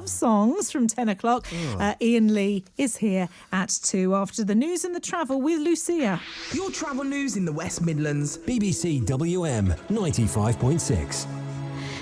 songs from 10 o'clock. Iain Lee is here at 2 after the news and the travel with Lucia. Your travel news in the West Midlands. BBC WM 95.6.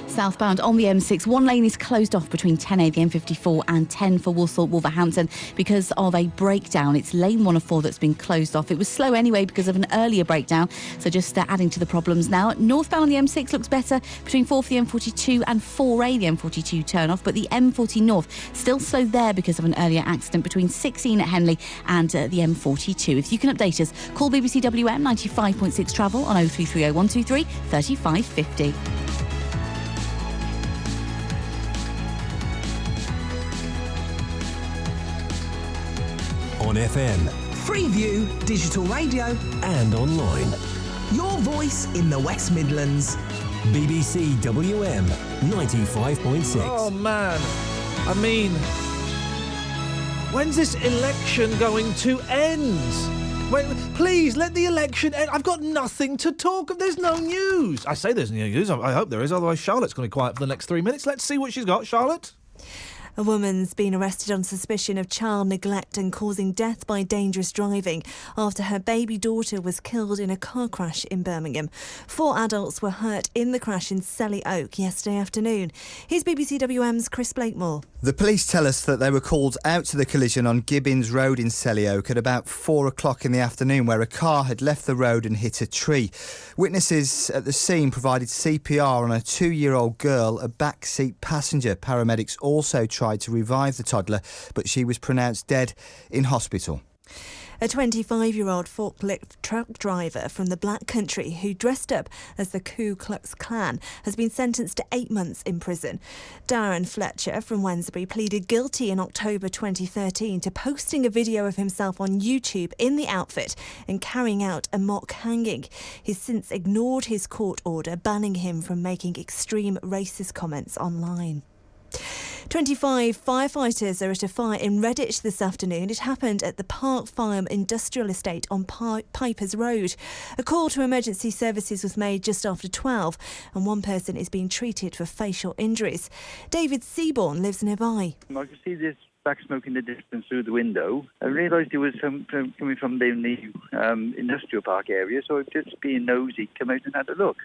Southbound on the M6, one lane is closed off between 10A, the M54, and 10 for Walsall, Wolverhampton because of a breakdown. It's lane 1 of 4 that's been closed off. It was slow anyway because of an earlier breakdown, so just adding to the problems now. Northbound on the M6 looks better between 4 for the M42 and 4A, the M42 turn off, but the M40 North still slow there because of an earlier accident between 16 at Henley and the M42. If you can update us, call BBC WM 95.6 travel on 0330 123 3550. On FM. Freeview, digital radio, And online. your voice in the West Midlands. BBC WM 95.6. Oh, man. I mean, when's this election going to end? Please, let the election end. I've got nothing to talk of. There's no news. I say there's no news. I hope there is. Otherwise, Charlotte's going to be quiet for the next 3 minutes. Let's see what she's got. Charlotte? A woman's been arrested on suspicion of child neglect and causing death by dangerous driving after her baby daughter was killed in a car crash in Birmingham. 4 adults were hurt in the crash in Selly Oak yesterday afternoon. Here's BBC WM's Chris Blakemore. The police tell us that they were called out to the collision on Gibbins Road in Selly Oak at about 4 o'clock in the afternoon, where a car had left the road and hit a tree. Witnesses at the scene provided CPR on a 2-year-old girl, a backseat passenger. Paramedics also tried to revive the toddler, but she was pronounced dead in hospital. A 25-year-old forklift truck driver from the Black Country who dressed up as the Ku Klux Klan has been sentenced to 8 months in prison. Darren Fletcher from Wensbury pleaded guilty in October 2013 to posting a video of himself on YouTube in the outfit and carrying out a mock hanging. He's since ignored his court order banning him from making extreme racist comments online. 25 firefighters are at a fire in Redditch this afternoon. It happened at the Park Farm Industrial Estate on Pipers Road. A call to emergency services was made just after 12 and one person is being treated for facial injuries. David Seaborn lives nearby. I could see this black smoke in the distance through the window. I realised it was coming from down the industrial park area, so I've just being nosy, come out and had a look.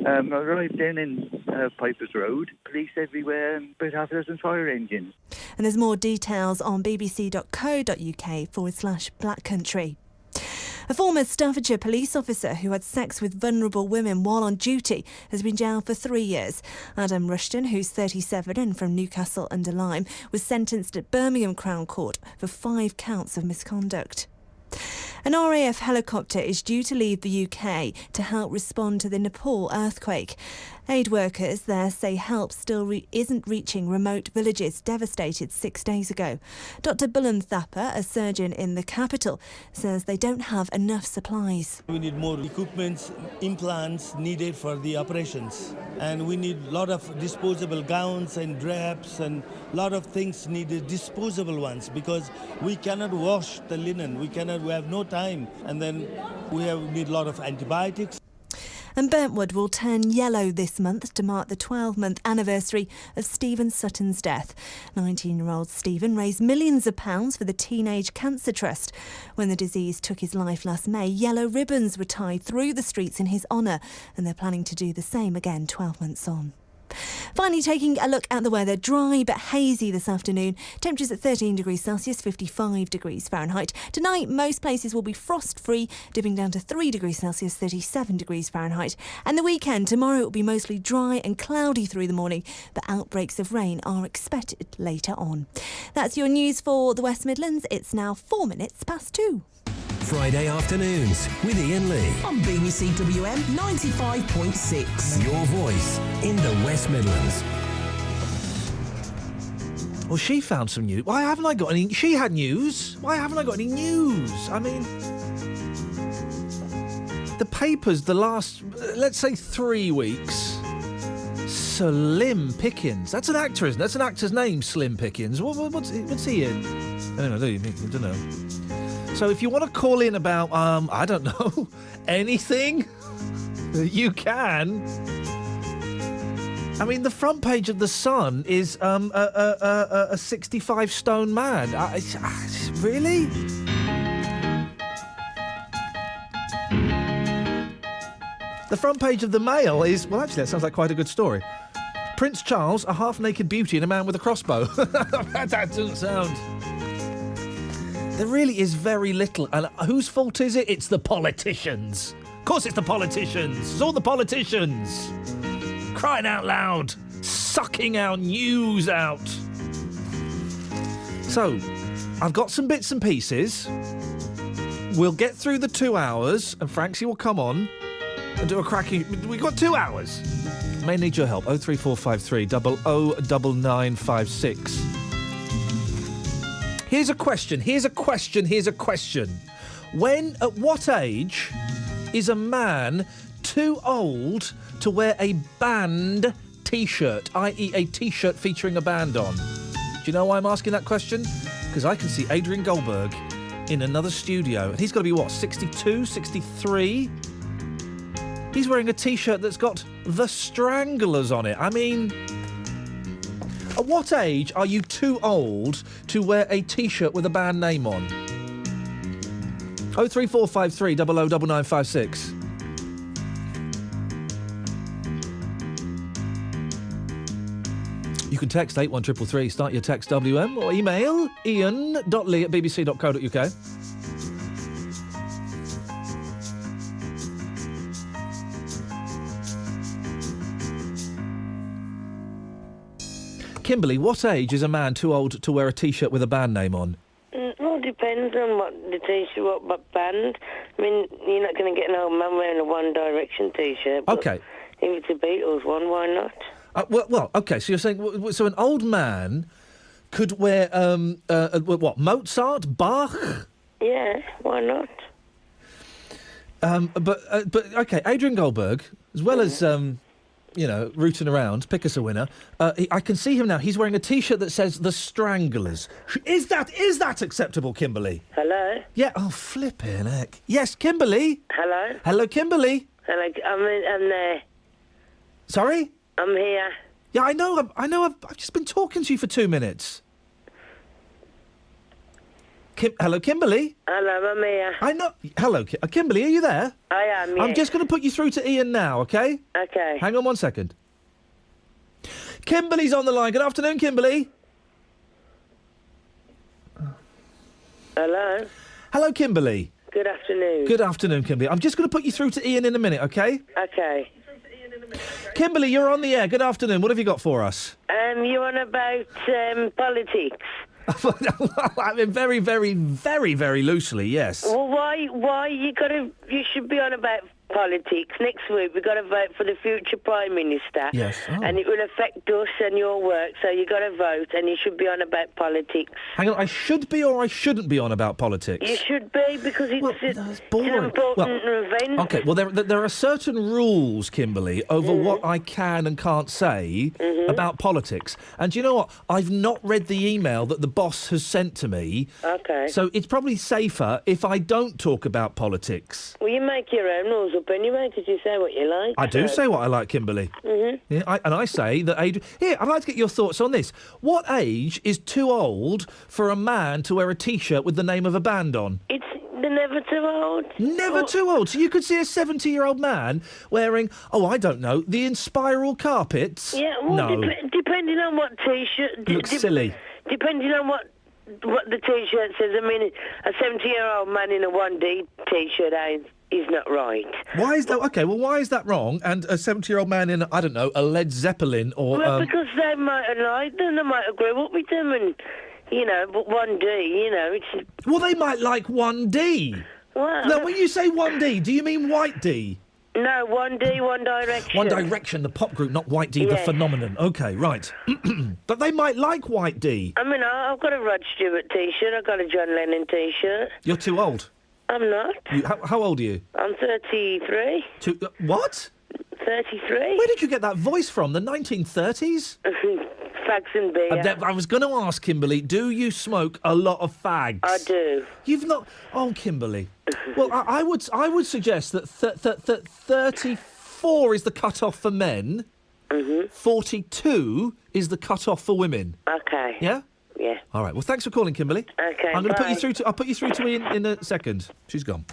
I arrived down in Pipers Road, police everywhere, about half a dozen fire engines. And there's more details on bbc.co.uk/Black Country. A former Staffordshire police officer who had sex with vulnerable women while on duty has been jailed for 3 years. Adam Rushton, who's 37 and from Newcastle under Lyme, was sentenced at Birmingham Crown Court for 5 counts of misconduct. An RAF helicopter is due to leave the UK to help respond to the Nepal earthquake. Aid workers there say help still isn't reaching remote villages devastated 6 days ago. Dr Bullen Thapar, a surgeon in the capital, says they don't have enough supplies. We need more equipment, implants needed for the operations. And we need a lot of disposable gowns and drapes and a lot of things needed, disposable ones, because we cannot wash the linen. We have no time. And then we need a lot of antibiotics. And Burntwood will turn yellow this month to mark the 12-month anniversary of Stephen Sutton's death. 19-year-old Stephen raised millions of pounds for the Teenage Cancer Trust. When the disease took his life last May, yellow ribbons were tied through the streets in his honour, and they're planning to do the same again 12 months on. Finally, taking a look at the weather. Dry but hazy this afternoon. Temperatures at 13 degrees Celsius, 55 degrees Fahrenheit. Tonight, most places will be frost-free, dipping down to 3 degrees Celsius, 37 degrees Fahrenheit. And the weekend, tomorrow it will be mostly dry and cloudy through the morning, but outbreaks of rain are expected later on. That's your news for the West Midlands. It's now 4 minutes past 2. Friday afternoons with Iain Lee. On BBC WM 95.6. Your voice in the West Midlands. Well, she found some news. Why haven't I got any? She had news. Why haven't I got any news? I mean, the papers, the last, let's say 3 weeks. Slim Pickens. That's an actor, isn't it? That's an actor's name, Slim Pickens. What's he in? I don't know. So if you want to call in about, I don't know, anything, you can. I mean, the front page of The Sun is a 65 stone man. Really? The front page of the Mail is, well, actually, that sounds like quite a good story. Prince Charles, a half-naked beauty and a man with a crossbow. That doesn't sound... There really is very little. And whose fault is it? It's the politicians. Of course it's the politicians. It's all the politicians. Crying out loud. Sucking our news out. So, I've got some bits and pieces. We'll get through the 2 hours and Francie will come on and do a cracking... We've got 2 hours. May need your help. 03453 009956. Here's a question. At what age is a man too old to wear a band T-shirt, i.e. a T-shirt featuring a band on? Do you know why I'm asking that question? Because I can see Adrian Goldberg in another studio, and he's got to be, 62, 63? He's wearing a T-shirt that's got The Stranglers on it. I mean... At what age are you too old to wear a T-shirt with a band name on? 03453 009956. You can text 81333, start your text WM, or email ian.lee@bbc.co.uk. Kimberly, what age is a man too old to wear a T-shirt with a band name on? Well, it depends on what the T-shirt, what band. I mean, you're not going to get an old man wearing a One Direction T-shirt. But Okay. if it's a Beatles one, why not? Well, okay, so you're saying... So an old man could wear, Mozart? Bach? Yeah, why not? But okay, Adrian Goldberg, as well as... rooting around, pick us a winner. I can see him now. He's wearing a T-shirt that says The Stranglers. Is that acceptable, Kimberly? Hello? Yeah. Oh, flippin' heck. Yes, Kimberly. Hello? Hello, Kimberly. Hello, I'm there. Sorry? I'm here. Yeah, I know. I've just been talking to you for 2 minutes. Hello, Kimberly. Hello, I'm here. I know. Hello, Kimberly. Are you there? I am. I'm yes. just going to put you through to Iain now. Okay. Okay. Hang on 1 second. Kimberly's on the line. Good afternoon, Kimberly. Hello? Hello, Kimberly. Good afternoon. Good afternoon, Kimberly. I'm just going to put you through to Iain in a minute, okay? Okay. Kimberly, you're on the air. Good afternoon. What have you got for us? You on about politics? I mean, very, very, very, very loosely, yes. Well, why you should be on about politics. Next week we've got to vote for the future Prime Minister. Yes. Oh. And it will affect us and your work, so you got to vote and you should be on about politics. Hang on, I should be or I shouldn't be on about politics? You should be, because it's, that's it's boring. an important event. Okay, well, there are certain rules, Kimberly, over what I can and can't say about politics. And do you know what? I've not read the email that the boss has sent to me. Okay. So it's probably safer if I don't talk about politics. Well, you make your own rules up anyway, because you say what you like. I do say what I like, Kimberly. Yeah, I say that age... Here, I'd like to get your thoughts on this. What age is too old for a man to wear a T-shirt with the name of a band on? They're never too old. Never too old. So you could see a 70-year-old man wearing, I don't know, the Inspiral carpets? Yeah, well, no. Depending on what T-shirt... Looks silly. Depending on what the T-shirt says. I mean, a 70-year-old man in a 1D T-shirt is not right. Why is that? Okay, well, why is that wrong? And a 70-year-old man in, I don't know, a Led Zeppelin or... Well, because they might have liked them, they might have grew up with them, and, but 1D, it's... Well, they might like 1D. Well, No, when you say 1D, do you mean White D? No, 1D, One Direction. One Direction, the pop group, not White D, the Yeah. phenomenon. Okay, right. But they might like White D. I mean, I've got a Rod Stewart T-shirt, I've got a John Lennon T-shirt. You're too old. I'm not. How old are you? I'm 33. What? 33. Where did you get that voice from? The 1930s? Fags and beer. I was going to ask, Kimberly, do you smoke a lot of fags? I do. You've not... Oh, Kimberly. Well, I would suggest that 34 is the cut-off for men. 42 is the cut-off for women. Okay. Yeah? Yeah. All right. Well, thanks for calling, Kimberly. Okay, I'm going to put you bye. through to. I'll put you through to Ian in a second. She's gone.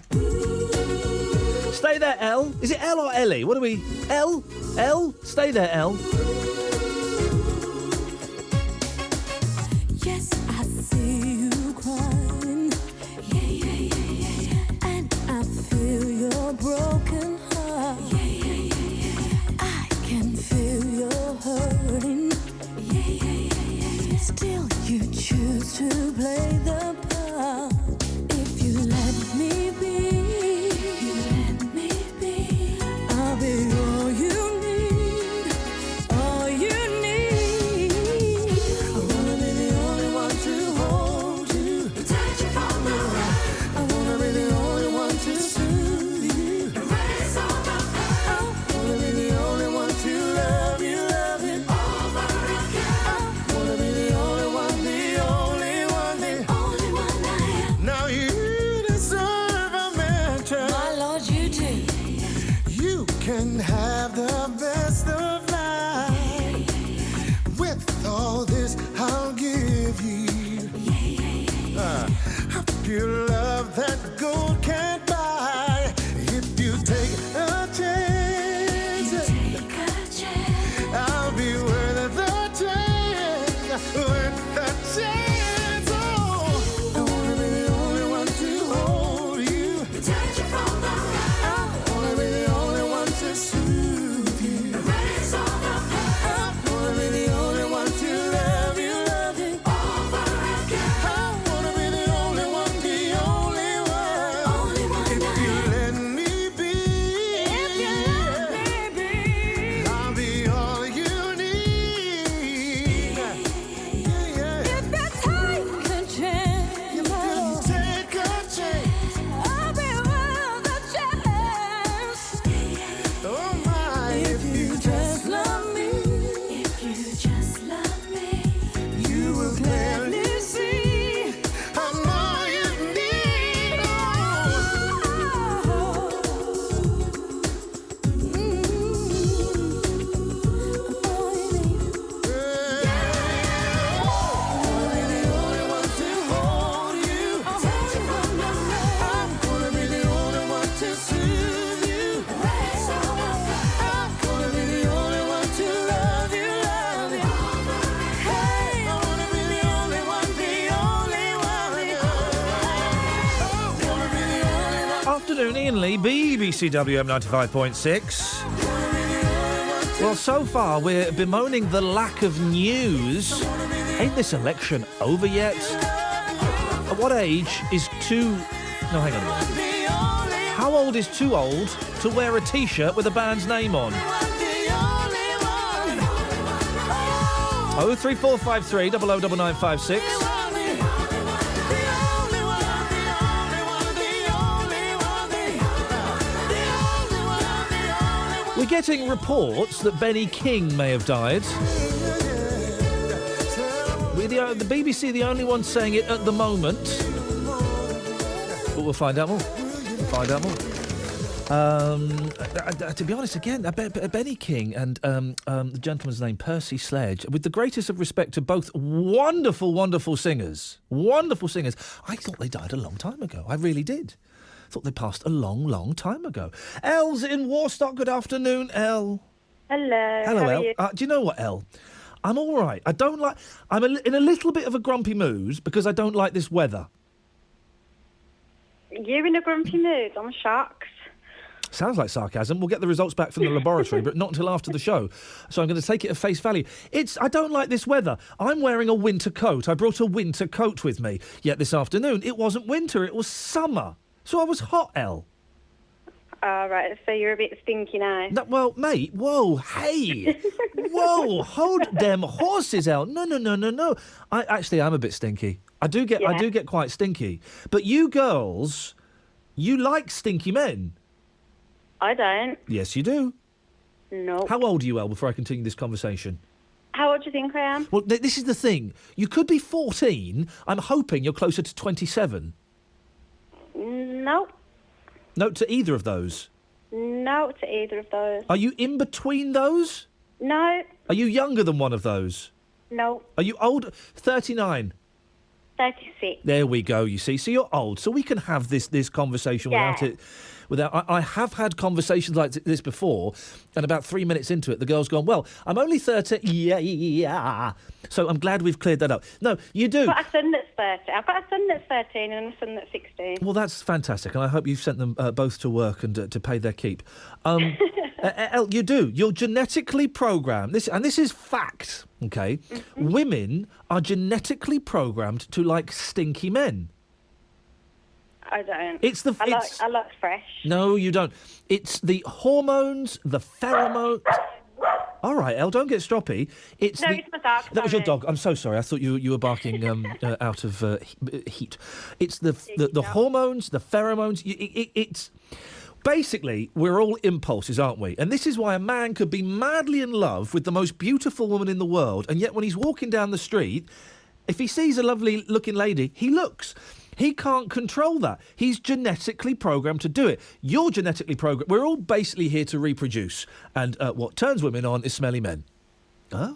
Stay there, Elle. Is it Elle or Ellie? What do we? Elle? Elle? Stay there, Elle. Yes, I see you crying. Yeah. And I feel your broken heart. Yeah. I can feel your hurting. Yeah. Still, you choose to play the part. If you let me be, I'll be all you need. All you need. I wanna be the only one to hold you, protect you from the right. I wanna be the only one to soothe you, erase all the pain. I wanna be the only one to love you over again. I wanna be the only one, the only one, the only one I am. Now you deserve a mention. My Lord, you do. You can have the best of life. With all this, I'll give you a pure love that gold can't buy. If you take a chance, I'll be worth the chance. Worth the chance. Oh, I wanna be the only one to hold you, protect you from the right. I wanna be the only one to soothe you, erase all the pain. I wanna be the only one to love you over again. I wanna be the only one, the only one. If you let me be, I'll be all you need. Yeah. If you take a chance, I'll be worth the chance. Oh my, if you just love me, you will clearly see. I know you need. Afternoon, Ian Lee, BBC WM 95.6. Well, so far we're bemoaning the lack of news. Ain't this election over yet? At what age is too... No, hang on a minute. How old is too old to wear a T-shirt with a band's name on? 03453 009956. We're getting reports that Benny King may have died. We're the BBC, the only one saying it at the moment. But we'll find out more. To be honest, again, Benny King and the gentleman's name, Percy Sledge, with the greatest of respect to both wonderful singers. I thought they died a long time ago. I really did. Thought they passed a long time ago. Elle's in Warstock. Good afternoon, Elle. Hello. Hello, how are Elle. you? Do you know what, Elle? I'm all right. I'm in a little bit of a grumpy mood because I don't like this weather. You're in a grumpy mood. I'm shocked. Sounds like sarcasm. We'll get the results back from the laboratory, but not until after the show. So I'm going to take it at face value. I don't like this weather. I'm wearing a winter coat. I brought a winter coat with me. Yet this afternoon, it wasn't winter, it was summer. So I was hot, Elle. All right, so you're a bit stinky now. No, well, mate, whoa, hey. Whoa, hold them horses, Elle. No. I'm a bit stinky. I do get quite stinky. But you girls, you like stinky men. I don't. Yes, you do. No. How old are you, Elle, before I continue this conversation? How old do you think I am? Well, this is the thing. You could be 14. I'm hoping you're closer to 27. No. No to either of those? No to either of those. Are you in between those? No, Are you younger than one of those? no, Are you old? 39. 36. There we go, you see. So you're old, so we can have this conversation without Yeah. it. I have had conversations like this before, and about 3 minutes into it, the girl's gone, well, I'm only 30. Yeah. So I'm glad we've cleared that up. No, you do. I've got a son that's 30. I've got a son that's 13 and a son that's 16. Well, that's fantastic, and I hope you've sent them both to work and to pay their keep. Elle, you do. You're genetically programmed. This is fact. Okay, women are genetically programmed to like stinky men. I don't. It's the. I like fresh. No, you don't. It's the hormones, the pheromones. All right, Elle, don't get stroppy. It's No, the, it's my dog, That was your sorry. dog. I'm so sorry. I thought you were barking out of heat. It's the hormones, the pheromones. It's basically we're all impulses, aren't we? And this is why a man could be madly in love with the most beautiful woman in the world, and yet when he's walking down the street, if he sees a lovely looking lady, he looks. He can't control that. He's genetically programmed to do it. You're genetically programmed. We're all basically here to reproduce. And what turns women on is smelly men. Huh?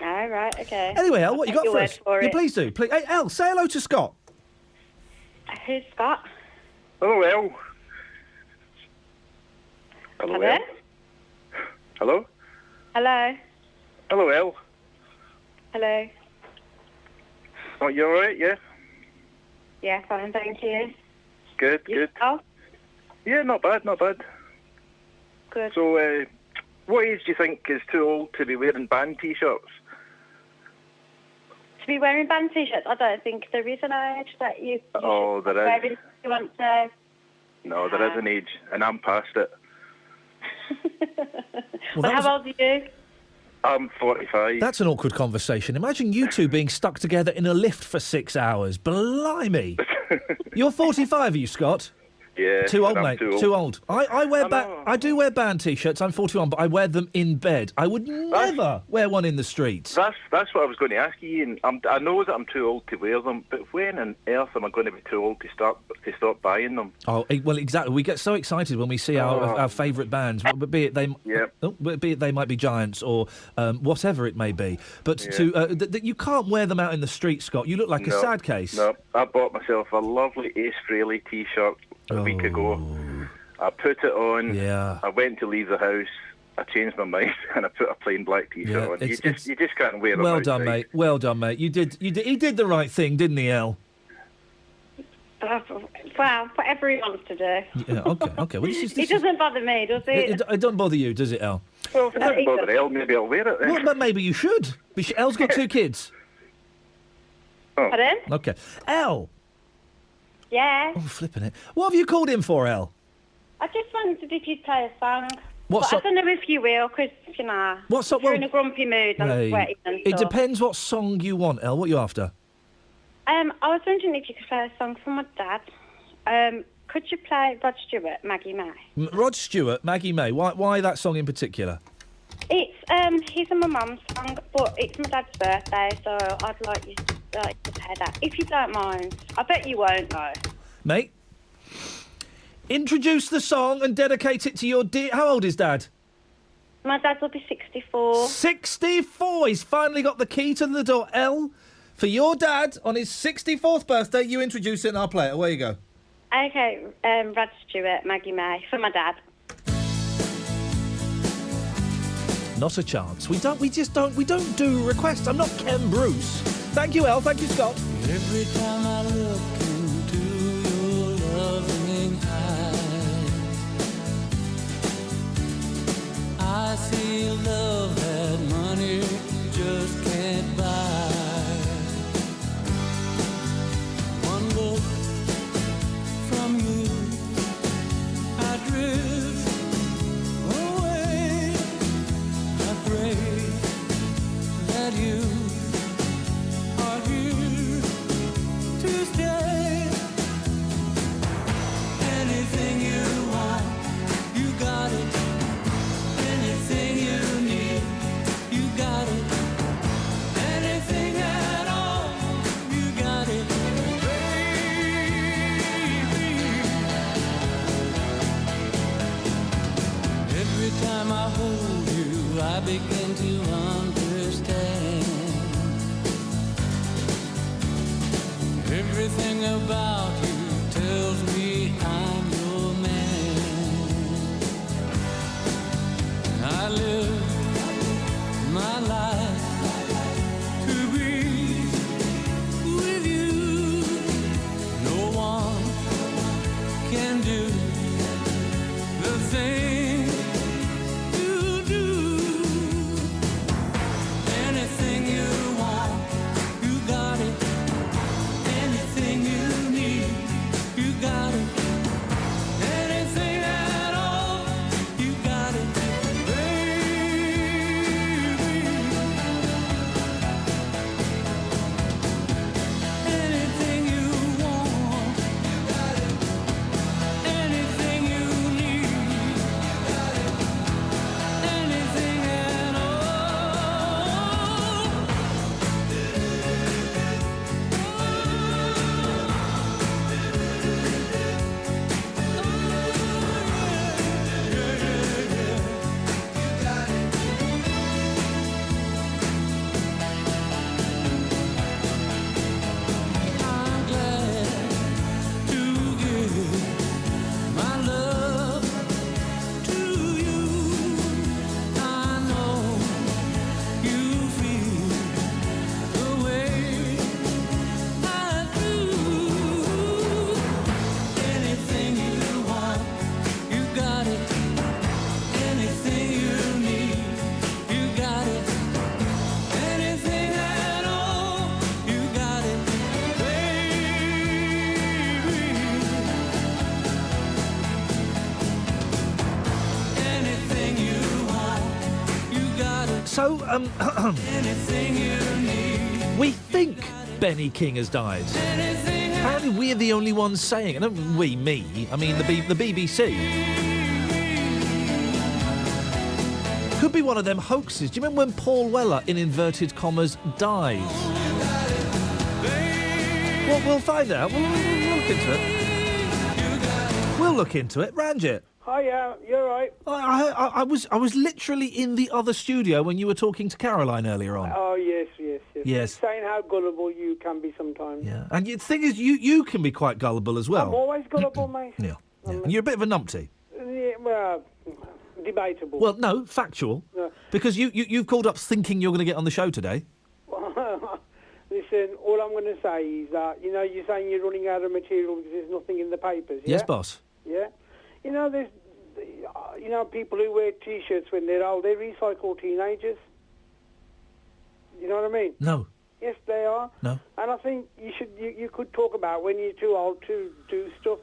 Oh, right, okay. Anyway, Elle, I'll what you take got your for word us? for Yeah, it. please do. Please. Hey, Elle, say hello to Scott. Who's Scott? Hello, Elle. Hello, Elle. Hello? Hello? Hello, Elle. Hello? Oh, you all right, yeah? Yeah, fine, thank you. Good, good. Oh, Yeah, not bad, not bad. good. So, what age do you think is too old to be wearing band T-shirts? To be wearing band T-shirts, I don't think there is an age that you Oh, there wear is. if you want to. No, there is an age, and I'm past it. Well, how old are you? I'm 45. That's an awkward conversation. Imagine you two being stuck together in a lift for 6 hours. Blimey. You're 45, are you, Scott? Yeah. Too old, and I'm mate. Too old. I do wear band T-shirts. I'm 41, but I wear them in bed. I would never wear one in the streets. That's what I was going to ask you, Ian. I know that I'm too old to wear them, but when on earth am I going to be too old to stop buying them? Oh, well, exactly. We get so excited when we see our favourite bands, but be it they might be Giants or whatever it may be. But you can't wear them out in the street, Scott. You look like a sad case. No, I bought myself a lovely Ace Frehley T-shirt a week ago. I put it on. Yeah. I went to leave the house. I changed my mind and I put a plain black T-shirt on. You just can't wear them Well outside. done, mate. Well done, mate. He did the right thing, didn't he, Elle? Well, whatever he wants to do. Yeah. Okay. Well, It doesn't bother me, does it? It don't bother you, does it, Elle? Well, If it doesn't bother Elle, maybe I'll wear it then. Well, but maybe you should. Elle's got 2 kids. Pardon? Okay. Elle. Yeah. Oh, flipping it. What have you called in for, Elle? I just wondered if you'd play a song. What but song? I don't know if you will, because, you know, What song? if you're Well, in a grumpy mood and Hey, sweating and it stuff. depends what song you want, Elle. What are you after? I was wondering if you could play a song for my dad. Could you play Rod Stewart, Maggie May? Rod Stewart, Maggie May. Why that song in particular? It's his and my mum's song, but it's my dad's birthday, so I'd like you to play that, if you don't mind. I bet you won't, though. Mate, introduce the song and dedicate it to your dear... How old is Dad? My dad will be 64. 64! He's finally got the key to the door. Elle, for your dad, on his 64th birthday, you introduce it and I'll play it. Away you go. Okay, Rod Stewart, Maggie May, for my dad. Not a chance. We don't do requests. I'm not Ken Bruce. Thank you, Elle. Thank you, Scott. Every time I look into your loving eyes, I see love that money just can't buy. One look from you, I drift away. I pray that you are here to stay. Anything you want, you got it. Anything you need, you got it. Everything about you tells me I'm your man. I live my life to be with you. No one can do the thing you do. Anything you want, you got it. Anything you need, you got it. Anything at all, you got it, baby. Anything you want, you got it. Anything you need, you got it. Anything at all. I'm glad to give my love to you. I know you feel the way I do. Anything you want, you got it. Anything you need, you got it. Anything at all, you got it, baby. Anything you want, you got it. So, Anything you need, we think Benny King has died. anything at Apparently we're the only ones saying it. And we, me, I mean the BBC. Could be one of them hoaxes. Do you remember when Paul Weller, in inverted commas, died? Well, we'll find out. We'll look into it. We'll look into it. Ranjit. Hiya, you're right. I was literally in the other studio when you were talking to Caroline earlier on. Oh, yes. Yes. Saying how gullible you can be sometimes. Yeah. And the thing is, you can be quite gullible as well. I'm always gullible, mate. Yeah. And you're a bit of a numpty. Yeah, well, debatable. Well, no, factual. No. Because you've called up thinking you're going to get on the show today. Listen, all I'm going to say is that, you're saying you're running out of material because there's nothing in the papers, yeah? Yes, boss. Yeah? There's, people who wear T-shirts when they're old, they recycle teenagers. You know what I mean? No. Yes, they are. No. And I think you could talk about when you're too old to do stuff.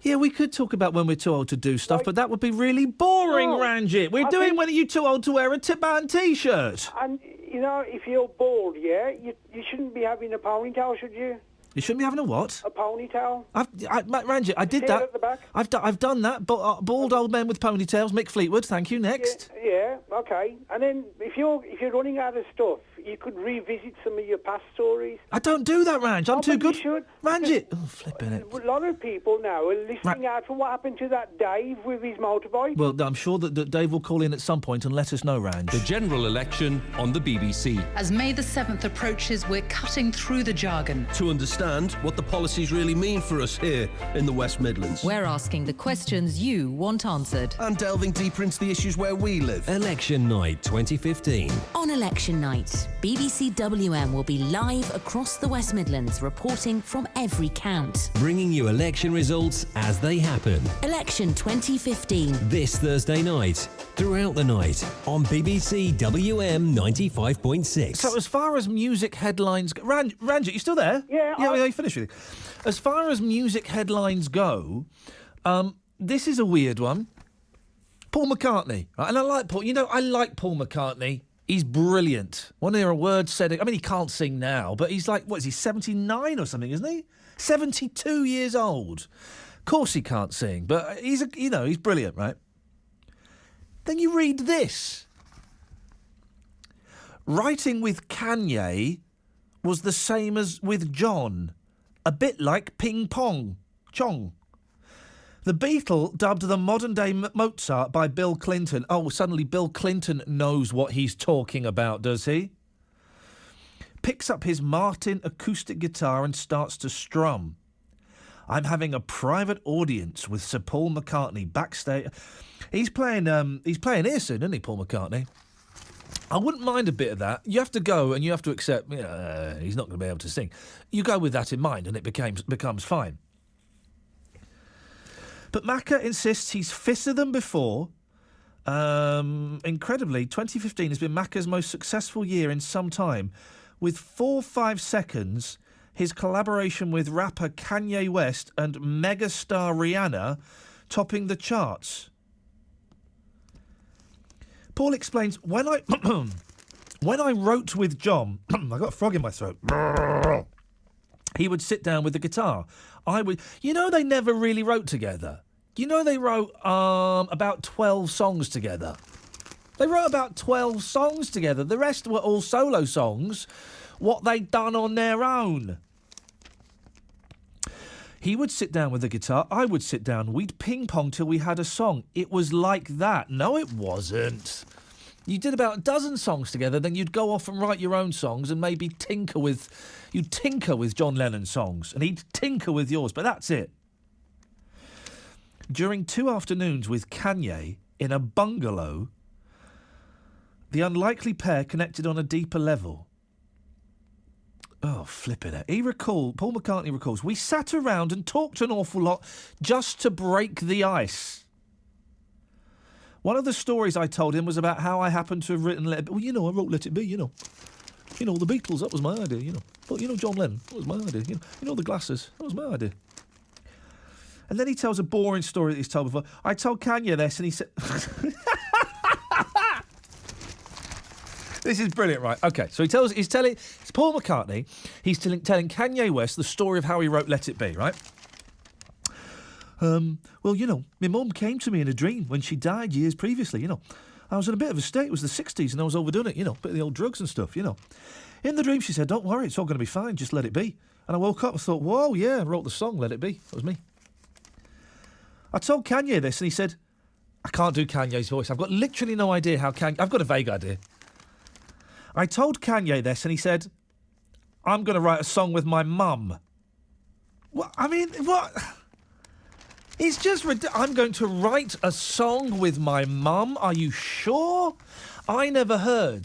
Yeah, we could talk about when we're too old to do stuff, but that would be really boring, No, Ranjit. We're doing when you're too old to wear a tip-band T-shirt. And, if you're bald, yeah, you shouldn't be having a ponytail, should you? You shouldn't be having a what? A ponytail. Ranjit, I did Hair that. at the back. I've done that. Bald old men with ponytails. Mick Fleetwood, thank you. Next. Yeah, okay. And then if you're running out of stuff, you could revisit some of your past stories. I don't do that, Ranj. I'm too good. You should. Ranjit. Oh, flipping it. A lot of people now are listening out for what happened to that Dave with his motorbike. Well, I'm sure that Dave will call in at some point and let us know, Ranj. The general election on the BBC. As May the 7th approaches, we're cutting through the jargon. To understand what the policies really mean for us here in the West Midlands. We're asking the questions you want answered. And delving deeper into the issues where we live. Election Night 2015. On election night, BBC WM will be live across the West Midlands, reporting from every count. Bringing you election results as they happen. Election 2015. This Thursday night, throughout the night, on BBC WM 95.6. So as far as music headlines go... Ranjit, you still there? Yeah. You finished with it. As far as music headlines go, this is a weird one. Paul McCartney. Right? And I like Paul. I like Paul McCartney. He's brilliant. One of their words said... I mean, he can't sing now, but he's like, what is he, 79 or something, isn't he? 72 years old. Of course he can't sing, but he's brilliant, right? Then you read this. Writing with Kanye was the same as with John. A bit like ping pong. Chong. The Beatle dubbed the modern-day Mozart by Bill Clinton. Oh, suddenly Bill Clinton knows what he's talking about, does he? picks up his Martin acoustic guitar and starts to strum. I'm having a private audience with Sir Paul McCartney backstage. He's playing here soon, isn't he, Paul McCartney? I wouldn't mind a bit of that. You have to go and you have to accept, he's not going to be able to sing. You go with that in mind and it becomes fine. But Macca insists he's fitter than before. Incredibly, 2015 has been Macca's most successful year in some time. With 4-5 seconds, his collaboration with rapper Kanye West and megastar Rihanna topping the charts. Paul explains, when I wrote with John, I got a frog in my throat. He would sit down with the guitar. They never really wrote together. They wrote about 12 songs together. They wrote about 12 songs together. The rest were all solo songs, what they'd done on their own. He would sit down with the guitar, I would sit down, we'd ping-pong till we had a song. It was like that. No, it wasn't. You did about a dozen songs together, then you'd go off and write your own songs and maybe tinker with John Lennon's songs, and he'd tinker with yours, but that's it. During 2 afternoons with Kanye in a bungalow, the unlikely pair connected on a deeper level. Oh, flipping it. Paul McCartney recalls, we sat around and talked an awful lot just to break the ice. One of the stories I told him was about how I happened to have written Let It Be. Well, I wrote Let It Be, the Beatles, that was my idea, But, John Lennon, that was my idea, the glasses, that was my idea. And then he tells a boring story that he's told before. I told Kanye this, and he said... This is brilliant, right? Okay, so it's Paul McCartney. He's telling Kanye West the story of how he wrote Let It Be, right? My mum came to me in a dream when she died years previously, I was in a bit of a state. It was the 60s and I was overdoing it, bit of the old drugs and stuff, In the dream, she said, don't worry, it's all going to be fine, just let it be. And I woke up and thought, whoa, yeah, I wrote the song, Let It Be. That was me. I told Kanye this and he said, I can't do Kanye's voice. I've got literally no idea how I've got a vague idea. I told Kanye this and he said, I'm going to write a song with my mum. What? It's just I'm going to write a song with my mum? Are you sure? I never heard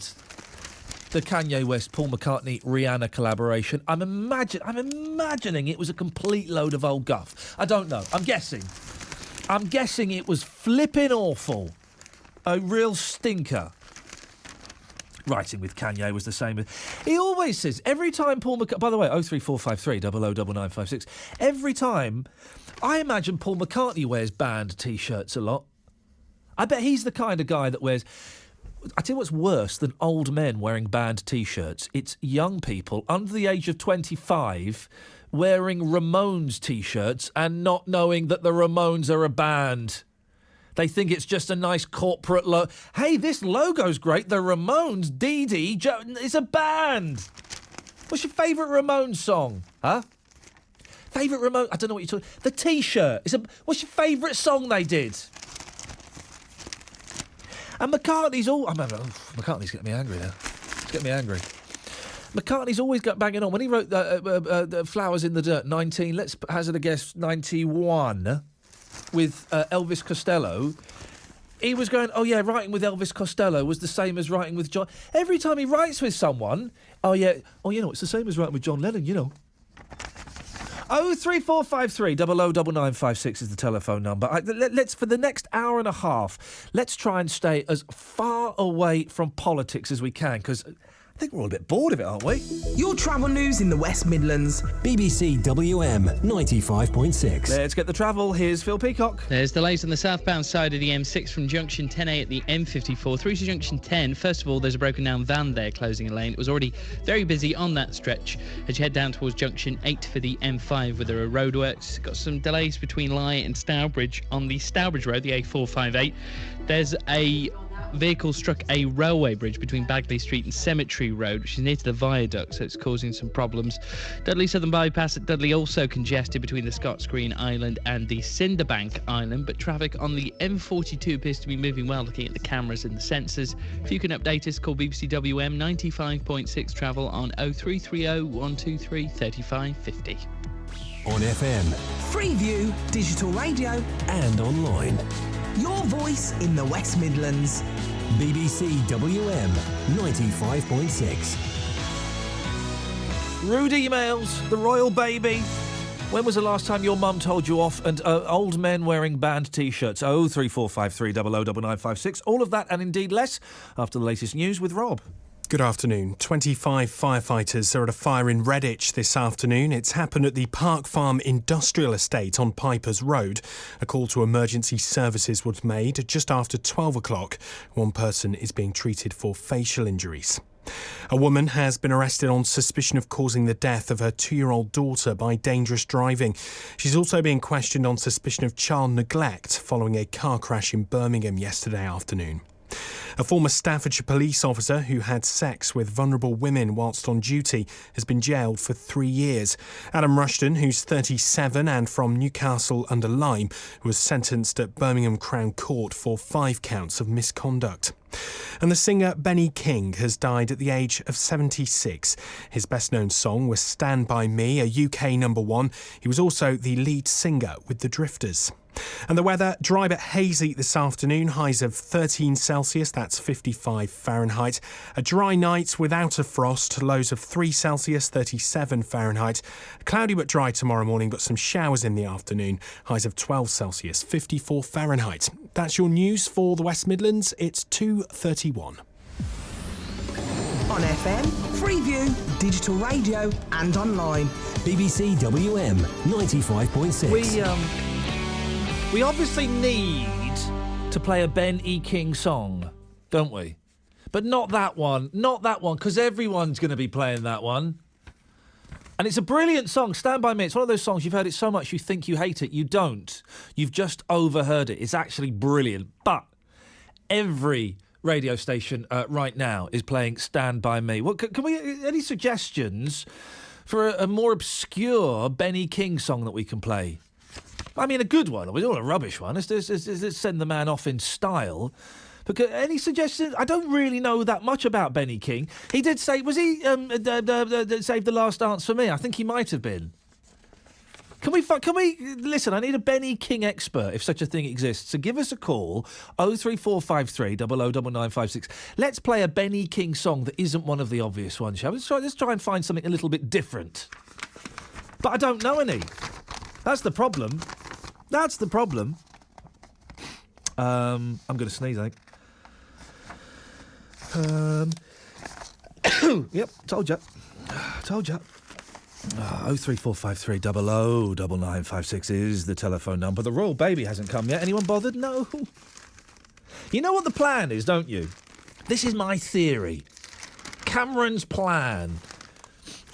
the Kanye West, Paul McCartney, Rihanna collaboration. I'm imagining it was a complete load of old guff. I don't know. I'm guessing it was flipping awful. A real stinker. Writing with Kanye was the same. He always says, every time Paul McCartney... By the way, 03453 009956. Every time... I imagine Paul McCartney wears band T-shirts a lot. I bet he's the kind of guy that wears... I tell you what's worse than old men wearing band T-shirts. It's young people under the age of 25 wearing Ramones T-shirts and not knowing that the Ramones are a band. They think it's just a nice corporate logo. Hey, this logo's great. The Ramones, Dee Dee, it's a band. What's your favourite Ramones song? Huh? Favourite Ramones? I don't know what you're talking... The T-shirt. What's your favourite song they did? And McCartney's McCartney's getting me angry now. It's getting me angry. McCartney's always got banging on. When he wrote Flowers in the Dirt, let's hazard a guess, 91... with Elvis Costello, he was going, oh, yeah, writing with Elvis Costello was the same as writing with John... Every time he writes with someone, it's the same as writing with John Lennon, 03453 009956 is the telephone number. Let's, for the next hour and a half, let's try and stay as far away from politics as we can, because... I think we're all a bit bored of it, aren't we? Your travel news in the West Midlands. BBC WM 95.6. Let's get the travel. Here's Phil Peacock. There's delays on the southbound side of the M6 from junction 10A at the M54 through to junction 10. First of all, there's a broken down van there closing a lane. It was already very busy on that stretch as you head down towards junction 8 for the M5 where there are roadworks. Got some delays between Lye and Stourbridge on the Stourbridge Road, the A458. There's a vehicle struck a railway bridge between Bagley Street and Cemetery Road, which is near to the viaduct, so it's causing some problems. Dudley Southern Bypass at Dudley also congested between the Scots Green Island and the Cinderbank Island, but traffic on the M42 appears to be moving well, looking at the cameras and the sensors. If you can update us, call BBC WM 95.6 travel on 0330 123 3550. On FM Freeview, digital radio, and online. your voice in the West Midlands. BBC WM 95.6. Rude emails, the royal baby. When was the last time your mum told you off? And old men wearing band T-shirts. 03453 009956. All of that and indeed less after the latest news with Rob. Good afternoon. 25 firefighters are at a fire in Redditch this afternoon. It's happened at the Park Farm Industrial Estate on Pipers Road. A call to emergency services was made just after 12 o'clock. One person is being treated for facial injuries. A woman has been arrested on suspicion of causing the death of her 2-year-old daughter by dangerous driving. She's also being questioned on suspicion of child neglect following a car crash in Birmingham yesterday afternoon. A former Staffordshire police officer who had sex with vulnerable women whilst on duty has been jailed for 3 years. Adam Rushton, who's 37 and from Newcastle under Lyme, was sentenced at Birmingham Crown Court for 5 counts of misconduct. And the singer Benny King has died at the age of 76. His best-known song was Stand By Me, a UK #1. He was also the lead singer with the Drifters. And the weather, dry but hazy this afternoon, highs of 13 Celsius, that's 55 Fahrenheit. A dry night without a frost, lows of 3 Celsius, 37 Fahrenheit. Cloudy but dry tomorrow morning, but some showers in the afternoon, highs of 12 Celsius, 54 Fahrenheit. That's your news for the West Midlands. It's 2:31. On FM, Freeview, digital radio and online. BBC WM 95.6. We obviously need to play a Ben E. King song, don't we? But not that one, because everyone's going to be playing that one. And it's a brilliant song, Stand By Me. It's one of those songs, you've heard it so much you think you hate it. You don't. You've just overheard it. It's actually brilliant. But every radio station right now is playing Stand By Me. Well, can we, any suggestions for a more obscure Ben E. King song that we can play? I mean, a good one. We don't want a rubbish one. Let's send the man off in style. Because any suggestions? I don't really know that much about Benny King. He did say, was he Save the Last Dance for Me? I think he might have been. Can we listen? I need a Benny King expert, if such a thing exists. So give us a call, 03453 009956. Let's play a Benny King song that isn't one of the obvious ones, shall we? Let's try and find something a little bit different. But I don't know any. That's the problem. I'm going to sneeze, I think. Yep, told you. 03453 009956 is the telephone number. The royal baby hasn't come yet. Anyone bothered? No. You know what the plan is, don't you? This is my theory. Cameron's plan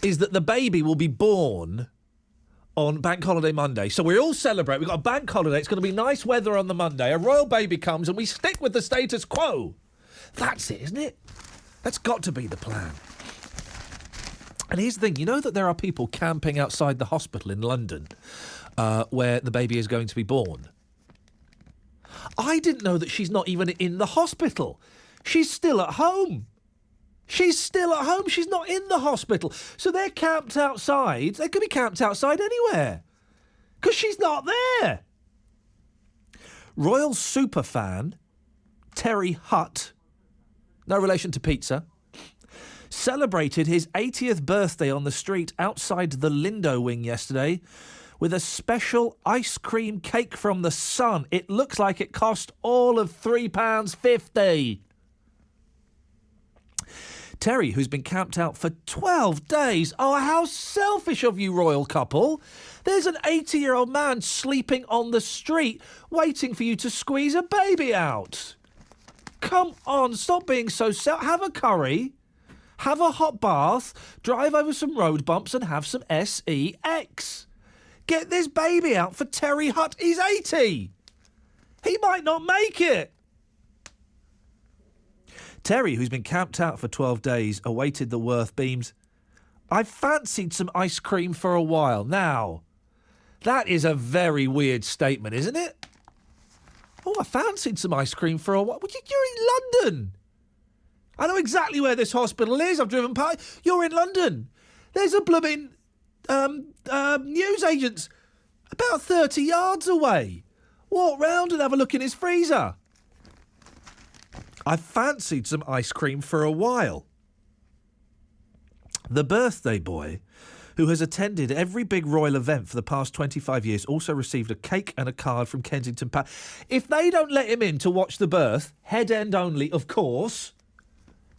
is that the baby will be born on Bank Holiday Monday. So we all celebrate. We've got a bank holiday. It's going to be nice weather on the Monday. A royal baby comes and we stick with the status quo. That's it, isn't it? That's got to be the plan. And here's the thing. You know that there are people camping outside the hospital in London where the baby is going to be born? I didn't know that she's not even in the hospital. She's still at home. She's not in the hospital. So they're camped outside. They could be camped outside anywhere. Because she's not there. Royal superfan Terry Hutt, no relation to pizza, celebrated his 80th birthday on the street outside the Lindo Wing yesterday with a special ice cream cake from the Sun. It looks like it cost all of £3.50. Terry, who's been camped out for 12 days. Oh, how selfish of you, royal couple. There's an 80-year-old man sleeping on the street waiting for you to squeeze a baby out. Come on, stop being so have a curry, have a hot bath, drive over some road bumps and have some sex. Get this baby out for Terry Hutt. He's 80. He might not make it. Terry, who's been camped out for 12 days, awaited the Worth beams. I fancied some ice cream for a while. Now, that is a very weird statement, isn't it? Oh, I fancied some ice cream for a while. Well, you're in London. I know exactly where this hospital is. I've driven past. You're in London. There's a blooming newsagent's about 30 yards away. Walk round and have a look in his freezer. I fancied some ice cream for a while. The birthday boy, who has attended every big royal event for the past 25 years, also received a cake and a card from Kensington Palace. If they don't let him in to watch the birth, head end only, of course,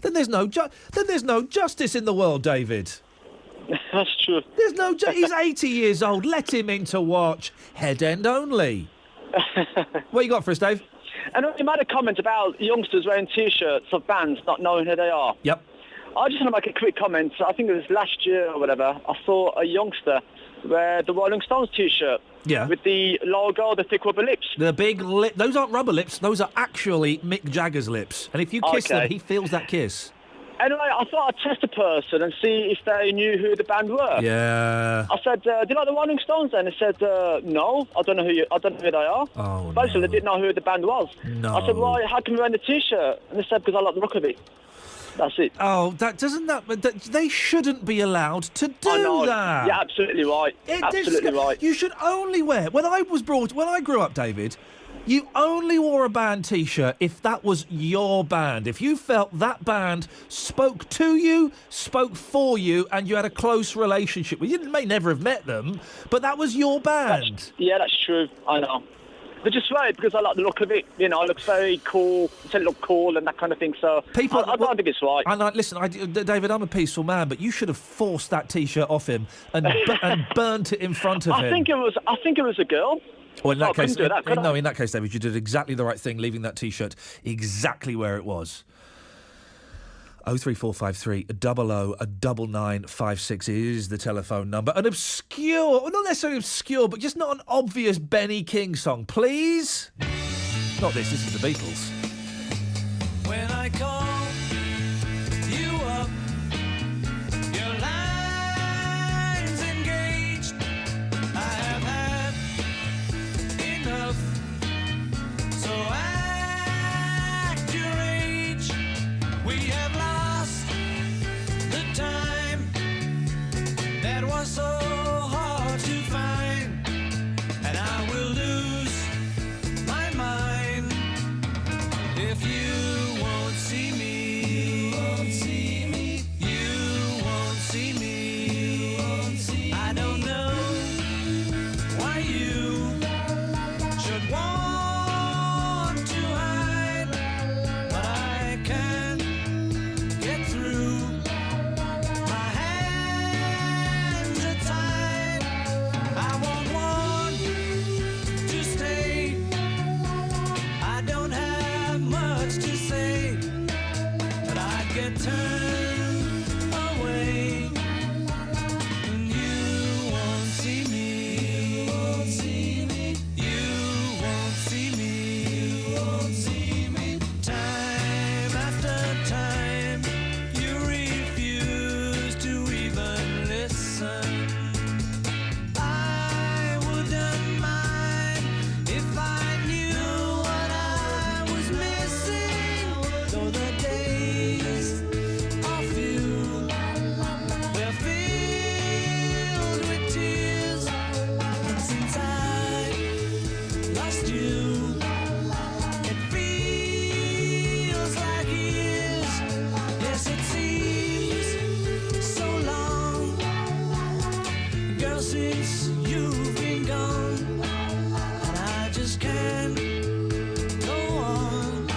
then there's no justice in the world, David. That's true. There's no. He's 80 years old. Let him in to watch. Head end only. What you got for us, Dave? And you made a comment about youngsters wearing T-shirts of bands not knowing who they are. Yep. I just want to make a quick comment. I think it was last year or whatever. I saw a youngster wear the Rolling Stones T-shirt. Yeah. With the logo, the thick rubber lips. The big lip. Those aren't rubber lips. Those are actually Mick Jagger's lips. And if you kiss them, he feels that kiss. Anyway, I thought I'd test the person and see if they knew who the band were. Yeah. I said, "Do you like the Rolling Stones?" And they said, "No, I don't know who they are." Oh, basically, they didn't know who the band was. No. I said, "Why? How come you wearing the T-shirt?" And they said, "Because I like the look of it." That's it. Oh, they shouldn't be allowed to do that. You're absolutely right. Absolutely right. You should only wear. When I grew up, David, you only wore a band T-shirt if that was your band. If you felt that band spoke to you, spoke for you, and you had a close relationship with. You may never have met them, but that was your band. That's true. I know. They just wear it because I like the look of it. You know, it looks very cool. It look cool and that kind of thing. So I don't think it's right. And listen, David, I'm a peaceful man, but you should have forced that T-shirt off him and burnt it in front of him. I think it was a girl. Well, in that case, do that, could I? in that case, David, you did exactly the right thing, leaving that T-shirt exactly where it was. 03453 00 9956 is the telephone number. An obscure, well, not necessarily obscure, but just not an obvious Benny King song, please. Not this. This is the Beatles. When I call you up, your line's engaged. I have had enough, so act your age. We have lost the time that was so hard to find, and I will lose my mind if you won't see me. You won't see me. You won't see me. You won't see me. I don't know why you should want to hide, but I can't get through. My hands are tied. I won't want to stay. I don't have much to say, but I get turned away, and you won't see me. You won't see me. You won't see me. You won't see me. Time after time, you refuse to even listen. I wouldn't mind if I knew what I was missing. Though the days are few, they're filled with tears. And since I lost you, it feels like years. Yes, it seems so long, girl, since you've been gone, and I just can't go on.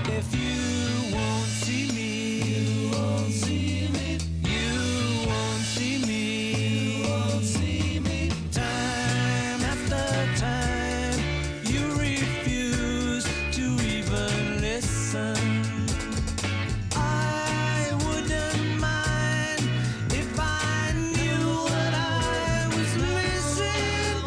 If you won't see me, you won't see me. You won't see me. You won't see me. Time after time, you refuse to even listen. I wouldn't mind if I knew what I was missing.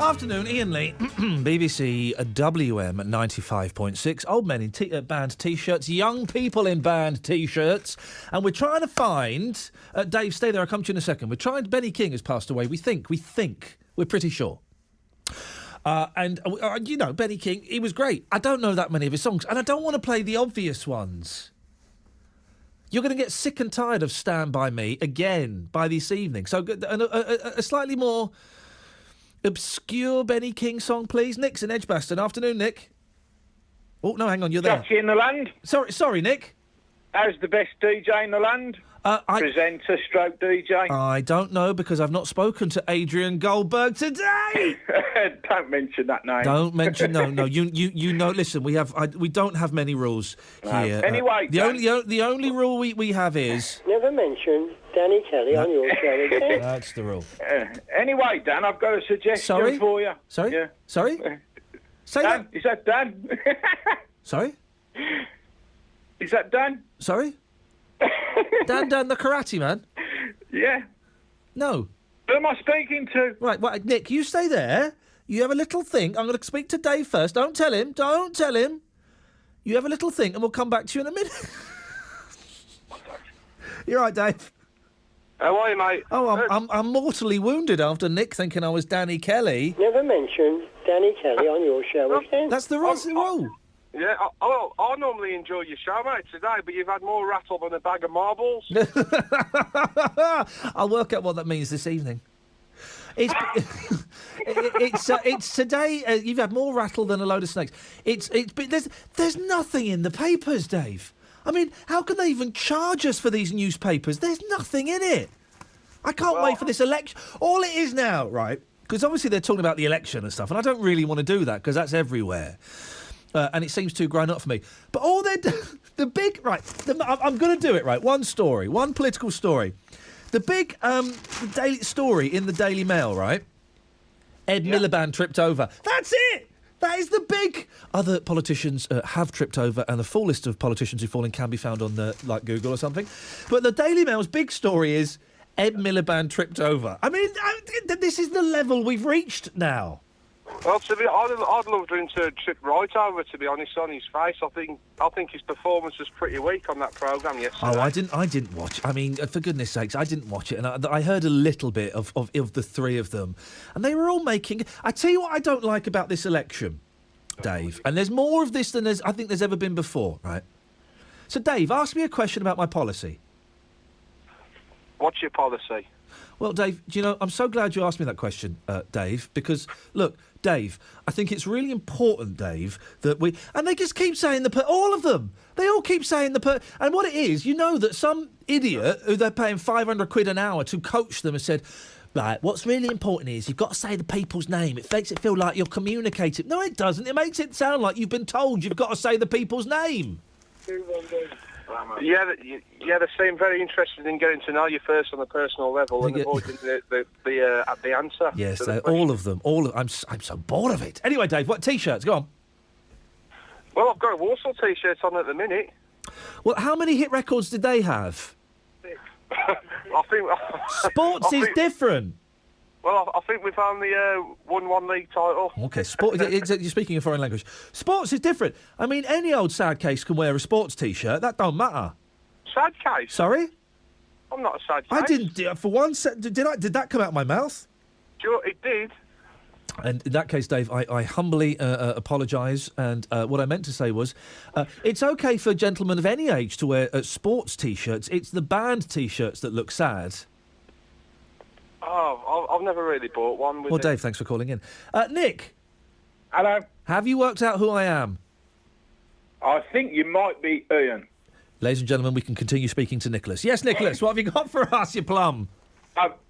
Afternoon, Iain Lee, BBC WM 95.6. Old men in band T-shirts, young people in band T-shirts. And we're trying to find... Dave, stay there, I'll come to you in a second. We're trying... Benny King has passed away. We think. We're pretty sure. You know, Benny King, he was great. I don't know that many of his songs, and I don't want to play the obvious ones. You're going to get sick and tired of Stand By Me again by this evening. So a slightly more obscure Benny King song, please. Nick's in Edgbaston. Afternoon, Nick. Oh, no, hang on, you're there. Jackie in the land. Sorry, Nick. How's the best DJ in the land? Presenter stroke DJ. I don't know, because I've not spoken to Adrian Goldberg today. Don't mention that name. Don't mention no. You know. Listen, we don't have many rules here. Anyway, the only rule we have is never mention Danny Kelly on your show again. That's the rule. Anyway, Dan, I've got a suggestion for you. Sorry. Yeah. Sorry. Say Dan, that. Is that Dan? Sorry. Is that Dan? Sorry. Dan the karate man? Yeah. No. Who am I speaking to? Right, well, Nick, you stay there. You have a little think. I'm going to speak to Dave first. Don't tell him. You have a little think, and we'll come back to you in a minute. You're right, Dave. How are you, mate? Oh, I'm mortally wounded after Nick thinking I was Danny Kelly. Never mention Danny Kelly on your show again. That's the rule. Yeah, I normally enjoy your show, mate, today, but you've had more rattle than a bag of marbles. I'll work out what that means this evening. It's today. You've had more rattle than a load of snakes. There's nothing in the papers, Dave. I mean, how can they even charge us for these newspapers? There's nothing in it. I can't wait for this election. All it is now, right? Because obviously they're talking about the election and stuff, and I don't really want to do that because that's everywhere. And it seems too grown up for me. But all they're the big... Right, I'm going to do it, right. One story, one political story. The big daily story in the Daily Mail, right? Ed Miliband tripped over. That's it! That is the big... Other politicians have tripped over, and the full list of politicians who've fallen can be found on, Google or something. But the Daily Mail's big story is Ed Miliband tripped over. I mean, this is the level we've reached now. Well, I'd love him to trip right over, to be honest, on his face. I think his performance was pretty weak on that programme yesterday. Oh, I didn't watch. I mean, for goodness sakes, I didn't watch it, and I heard a little bit of the three of them, and they were all making... I tell you what I don't like about this election, Dave, and there's more of this than I think there's ever been before, right? So, Dave, ask me a question about my policy. What's your policy? Well, Dave, do you know, I'm so glad you asked me that question, Dave, because, look, Dave, I think it's really important, Dave, that we... And they just keep saying all of them. They all keep saying and what it is, you know that some idiot who they're paying 500 quid an hour to coach them has said, right, what's really important is you've got to say the people's name. It makes it feel like you're communicating. No, it doesn't. It makes it sound like you've been told you've got to say the people's name. Yeah, they seem very interested in getting to know you first on a personal level and avoiding the answer. Yes, all of them. I'm so bored of it. Anyway, Dave, what T-shirts? Go on. Well, I've got a Warsaw T-shirt on at the minute. Well, how many hit records did they have? I think Sports is different. Well, I think we've only won one league title. OK, you're speaking a foreign language. Sports is different. I mean, any old sad case can wear a sports T-shirt. That don't matter. Sad case? Sorry? I'm not a sad case. I didn't... For one second... Did that come out of my mouth? Sure, it did. And in that case, Dave, I humbly apologise. And what I meant to say was, it's OK for gentlemen of any age to wear sports T-shirts. It's the band T-shirts that look sad. Oh, I've never really bought one. Well, Dave, thanks for calling in. Nick. Hello. Have you worked out who I am? I think you might be Iain. Ladies and gentlemen, we can continue speaking to Nicholas. Yes, Nicholas, what have you got for us, you plum?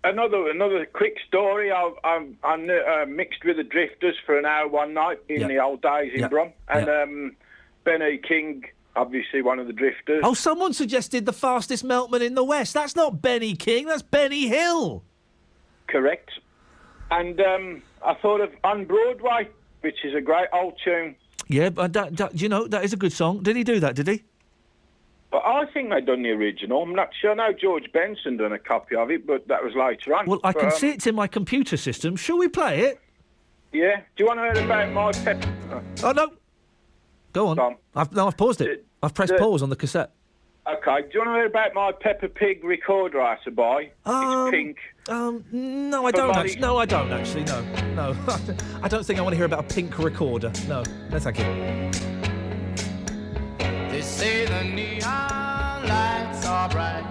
Another quick story. I mixed with the Drifters for an hour one night in the old days in Brum. And Benny King, obviously one of the Drifters. Oh, someone suggested the fastest Meltman in the West. That's not Benny King, that's Benny Hill. Correct. And I thought of On Broadway, which is a great old tune. Yeah, but you know, that is a good song. Did he do that, did he? But I think they done the original. I'm not sure. I know George Benson done a copy of it, but that was later on. Well, I can see it's in my computer system. Shall we play it? Yeah. Do you want to hear about my pepper? Oh, no. Go on. I've paused it. I've pressed pause on the cassette. Okay. Do you want to hear about my Peppa Pig recorder I had to buy? It's pink. No, I don't actually. No, I don't actually. No. I don't think I want to hear about a pink recorder. No, thank you. They say the neon lights are bright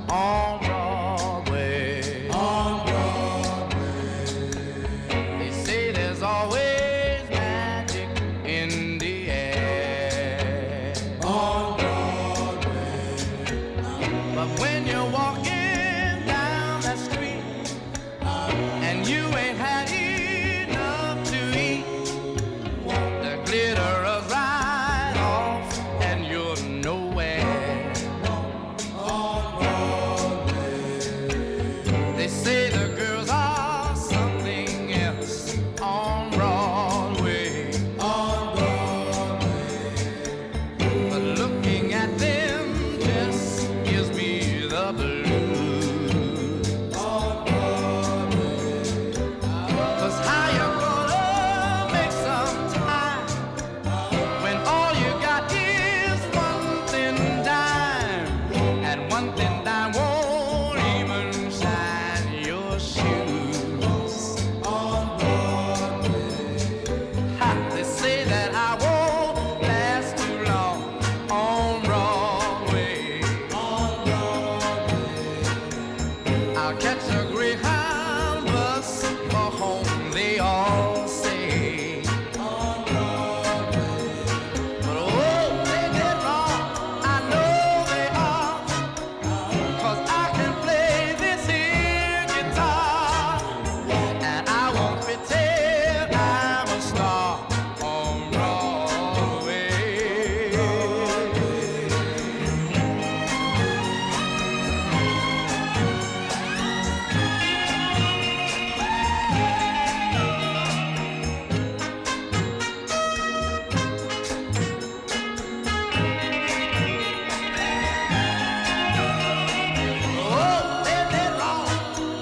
on Broadway. On Broadway. They say there's always magic in the air. On Broadway. But when you're walking down that street and you ain't had enough to eat, the glitter is right off and you're nowhere. On Broadway. They say the girls are something else on Broadway. On Broadway. But looking at them just gives me the blues. On Broadway. 'Cause how you gonna make some time when all you got is 1 thin dime, and 1 thin dime won't even shine your shoes. On Broadway. Ha, they say that I won't last too long on Broadway. On Broadway. I'll catch a Greyhound bus for home, they all say. On Broadway. But oh, they get wrong, I know they are. 'Cause I can play this here guitar, and I won't pretend I'm a star on Broadway. Oh, they're wrong,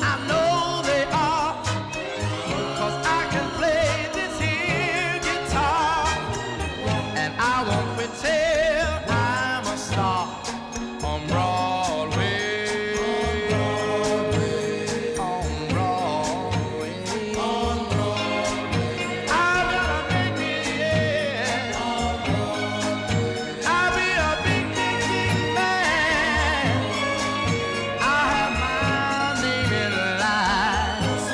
I know they are. 'Cause I can play this here guitar, and I won't pretend I'm a star on Broadway. On Broadway. On Broadway. I'm gonna make me, yeah. I'll be a big, big, big man. I'll have my name in lights.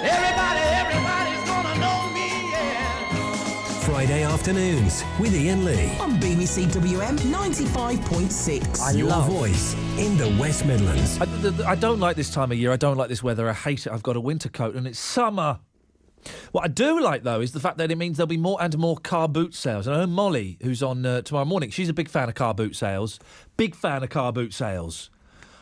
Everybody's gonna know me, yeah. Friday afternoons with Iain Lee. On BBC WM 95.6. Your voice in the West Midlands. I don't like this time of year. I don't like this weather. I hate it. I've got a winter coat and it's summer. What I do like, though, is the fact that it means there'll be more and more car boot sales. And I know Molly, who's on tomorrow morning, she's a big fan of car boot sales. Big fan of car boot sales.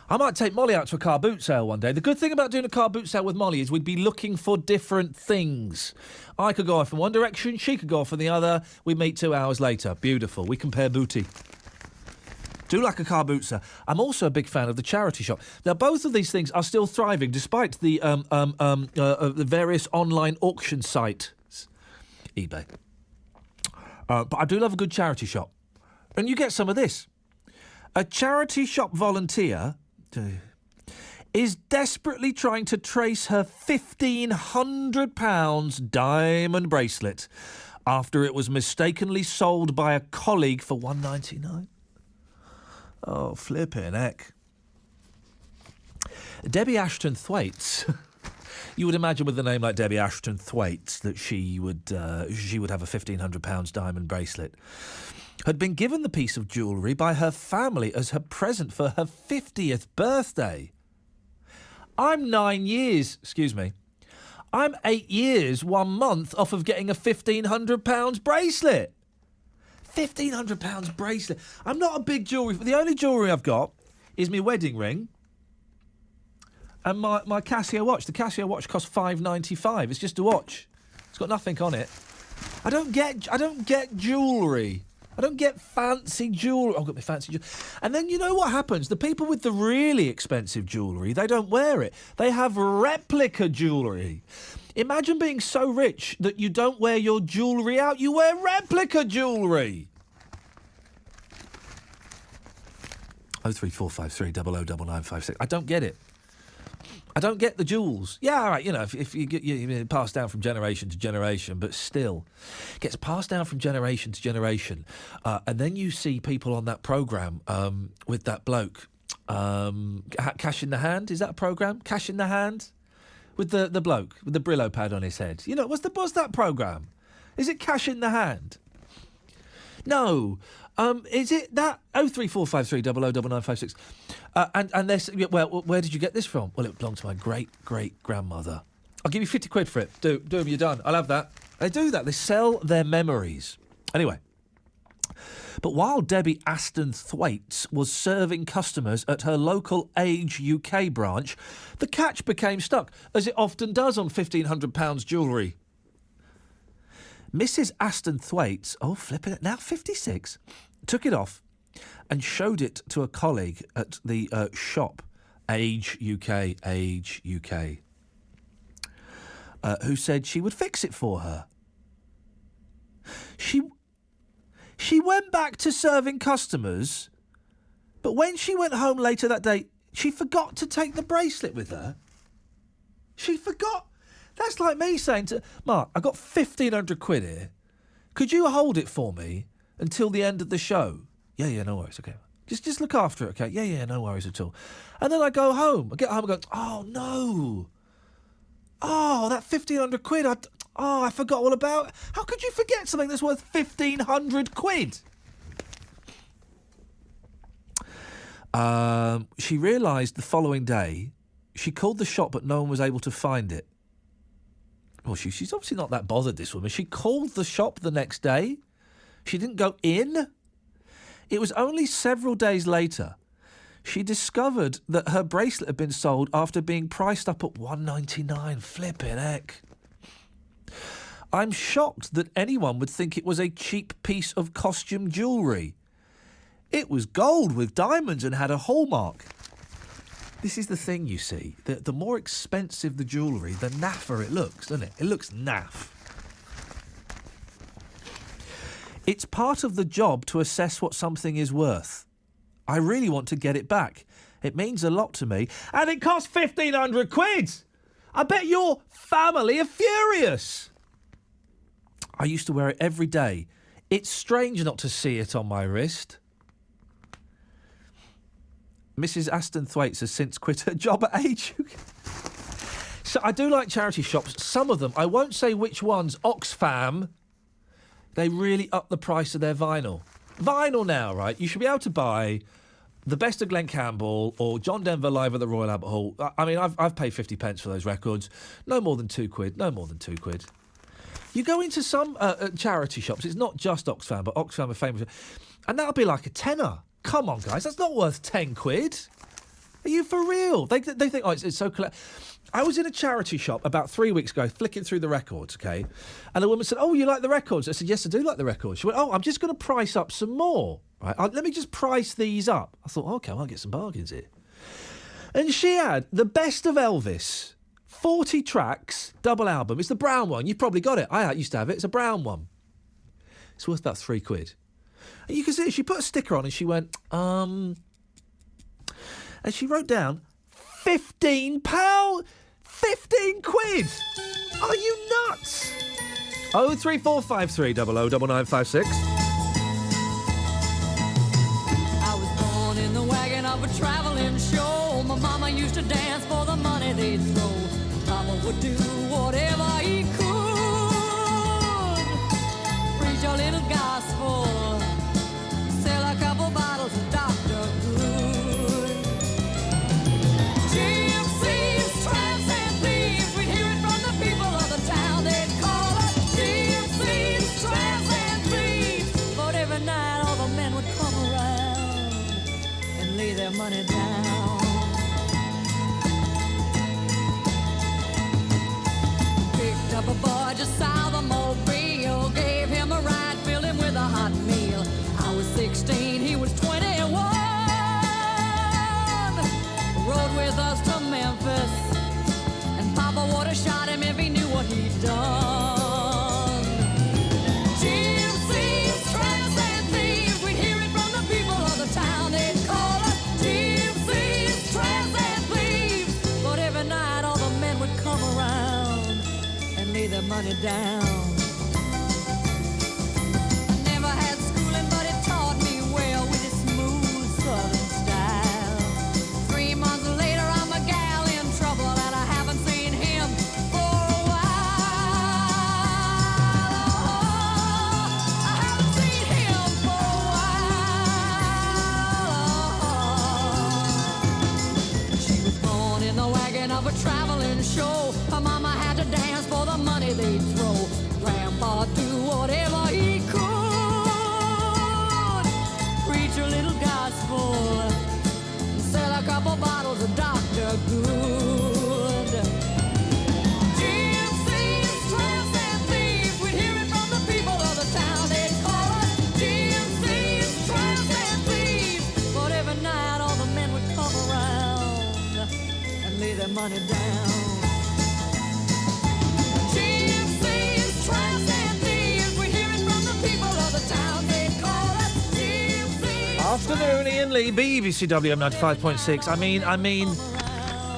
I might take Molly out to a car boot sale one day. The good thing about doing a car boot sale with Molly is we'd be looking for different things. I could go off in one direction, she could go off in the other. We meet 2 hours later. Beautiful. We compare booty. Do like a car boot sale. I'm also a big fan of the charity shop. Now, both of these things are still thriving despite the various online auction sites. eBay. But I do love a good charity shop. And you get some of this. A charity shop volunteer is desperately trying to trace her £1,500 diamond bracelet after it was mistakenly sold by a colleague for $1.99. Oh, flippin' heck. Debbie Ashton Thwaites. You would imagine with a name like Debbie Ashton Thwaites that she would have a £1,500 diamond bracelet. Had been given the piece of jewellery by her family as her present for her 50th birthday. I'm 9 years, I'm 8 years, 1 month off of getting a £1,500 bracelet. £1,500 bracelet. I'm not a big jewellery. The only jewellery I've got is my wedding ring and my Casio watch. The Casio watch costs $5.95. It's just a watch. It's got nothing on it. I don't get jewellery. I don't get fancy jewellery. I've got my fancy jewellery. And then you know what happens? The people with the really expensive jewellery, they don't wear it. They have replica jewellery. Imagine being so rich that you don't wear your jewellery out, you wear replica jewellery. 03453 009956. I don't get it. I don't get the jewels. Yeah, all right, you know, if you get you passed down from generation to generation, but still, it gets passed down from generation to generation. And then you see people on that programme with that bloke, Cash in the Hand. Is that a programme? Cash in the Hand? With the bloke, with the Brillo pad on his head. You know, what's that programme? Is it Cash in the Hand? No. Is it that 03453 009956? And this, well, where did you get this from? Well, it belonged to my great-great-grandmother. I'll give you 50 quid for it. Do them, you're done. I'll have that. They do that. They sell their memories. Anyway. But while Debbie Aston Thwaites was serving customers at her local Age UK branch, the catch became stuck, as it often does on £1,500 jewellery. Mrs. Aston Thwaites, flipping it now, 56, took it off and showed it to a colleague at the shop, Age UK, who said she would fix it for her. She went back to serving customers, but when she went home later that day, she forgot to take the bracelet with her. She forgot. That's like me saying to Mark, I got 1,500 quid here. Could you hold it for me until the end of the show? Yeah, no worries, okay. Just look after it, okay? Yeah, no worries at all. And then I go home. I get home and go, oh, no. Oh, that 1,500 quid, I forgot all about it. How could you forget something that's worth 1,500 quid? She realised the following day, she called the shop, but no one was able to find it. Well, she's obviously not that bothered, this woman. She called the shop the next day. She didn't go in. It was only several days later she discovered that her bracelet had been sold after being priced up at $199. Flippin' heck. I'm shocked that anyone would think it was a cheap piece of costume jewellery. It was gold with diamonds and had a hallmark. This is the thing, you see. The more expensive the jewellery, the naffer it looks, doesn't it? It looks naff. It's part of the job to assess what something is worth. I really want to get it back. It means a lot to me. And it costs 1,500 quid! I bet your family are furious! I used to wear it every day. It's strange not to see it on my wrist. Mrs. Aston Thwaites has since quit her job at Age UK. So I do like charity shops. Some of them, I won't say which ones, Oxfam, they really up the price of their vinyl. Vinyl now, right? You should be able to buy the best of Glen Campbell or John Denver live at the Royal Albert Hall. I mean, I've paid 50 pence for those records. No more than £2. No more than £2. You go into some charity shops, it's not just Oxfam, but Oxfam are famous, and that'll be like a tenner. Come on, guys, that's not worth 10 quid. Are you for real? They think, oh, it's so... I was in a charity shop about 3 weeks ago, flicking through the records, OK? And the woman said, oh, you like the records? I said, yes, I do like the records. She went, oh, I'm just going to price up some more. Right? Let me just price these up. I thought, OK, well, I'll get some bargains here. And she had the best of Elvis, 40 tracks, double album. It's the brown one. You've probably got it. I used to have it. It's a brown one. It's worth about £3. And you can see she put a sticker on and she went, and she wrote down £15. 15 quid! Are you nuts? 03453 009956. I was born in the wagon of a traveling show. My mama used to dance for the money they'd throw. Papa would do whatever he could. Preach a little gospel. Sell a couple bottles of Dr. Good. Gypsies, tramps, and thieves. We'd hear it from the people of the town. They'd call us gypsies, tramps, and thieves. But every night all the men would come around and lay their money down. Picked up a boy just south of Mobile, gave him a ride, filled him with a hot meal. I was 16, he was 21. Rode with us to Memphis, and Papa would have shot him if he knew what be done. Gypsies, tramps, and thieves, we hear it from the people of the town. They call us gypsies, tramps, and thieves. But every night all the men would come around and lay their money down. I never had schooling, but it taught me well with its smooth southern style. 3 months later, I'm a gal in trouble, and I haven't seen him for a while. I haven't seen him for a while. She was born in the wagon of a traveling show. Her mama had to dance for the money they'd throw. Grandpa do whatever he could. Preach a little gospel, sell a couple bottles of Dr. Good. Gypsies, tramps, and thieves, we'd hear it from the people of the town. They'd call us gypsies, tramps, and thieves. But every night all the men would come around and lay their money down. Gypsies, tramps, and thieves, we'd hear it from the people of the town. They'd call us gypsies. Afternoon, Iain Lee, BBC WM 95.6. I mean,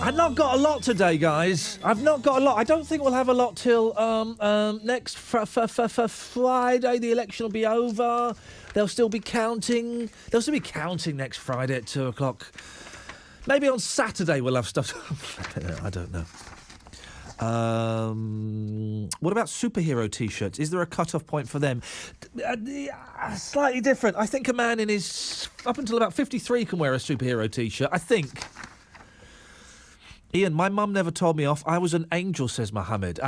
I've not got a lot today, guys. I've not got a lot. I don't think we'll have a lot till next Friday. The election will be over. They'll still be counting. They'll still be counting next Friday at 2 o'clock. Maybe on Saturday we'll have stuff. I don't know. What about superhero T-shirts? Is there a cut-off point for them? Slightly different. I think a man in his up until about 53 can wear a superhero T-shirt. I think. Iain, my mum never told me off. I was an angel, says Mohammed.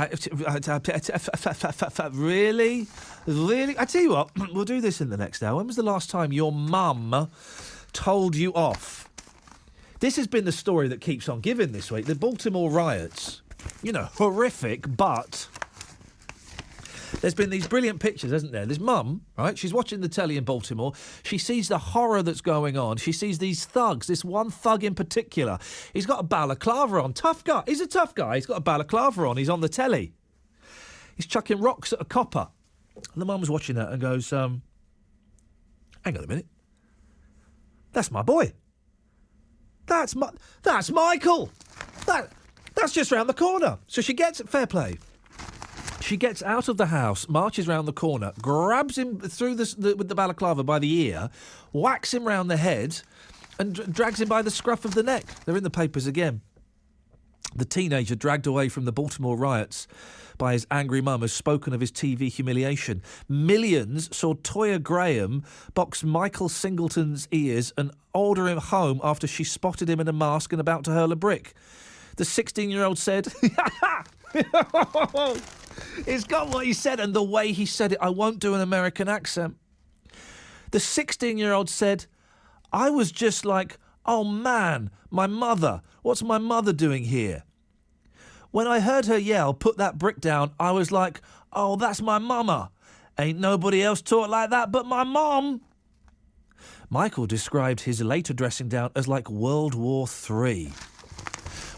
Really? Really? I tell you what, we'll do this in the next hour. When was the last time your mum told you off? This has been the story that keeps on giving this week. The Baltimore riots. You know, horrific, but there's been these brilliant pictures, hasn't there? This mum, right, she's watching the telly in Baltimore. She sees the horror that's going on. She sees these thugs, this one thug in particular. He's got a balaclava on. Tough guy. He's a tough guy. He's got a balaclava on. He's on the telly. He's chucking rocks at a copper. And the mum's watching that and goes, hang on a minute. That's my boy. That's Michael. That's just round the corner. So she gets, fair play. She gets out of the house, marches round the corner, grabs him through with the balaclava by the ear, whacks him round the head, and drags him by the scruff of the neck. They're in the papers again. The teenager dragged away from the Baltimore riots by his angry mum has spoken of his TV humiliation. Millions saw Toya Graham box Michael Singleton's ears and order him home after she spotted him in a mask and about to hurl a brick. The 16-year-old said, it's got what he said and the way he said it. I won't do an American accent. The 16-year-old said, I was just like, oh man, my mother. What's my mother doing here? When I heard her yell, put that brick down, I was like, oh, that's my mama. Ain't nobody else taught like that but my mom. Michael described his later dressing down as like World War III.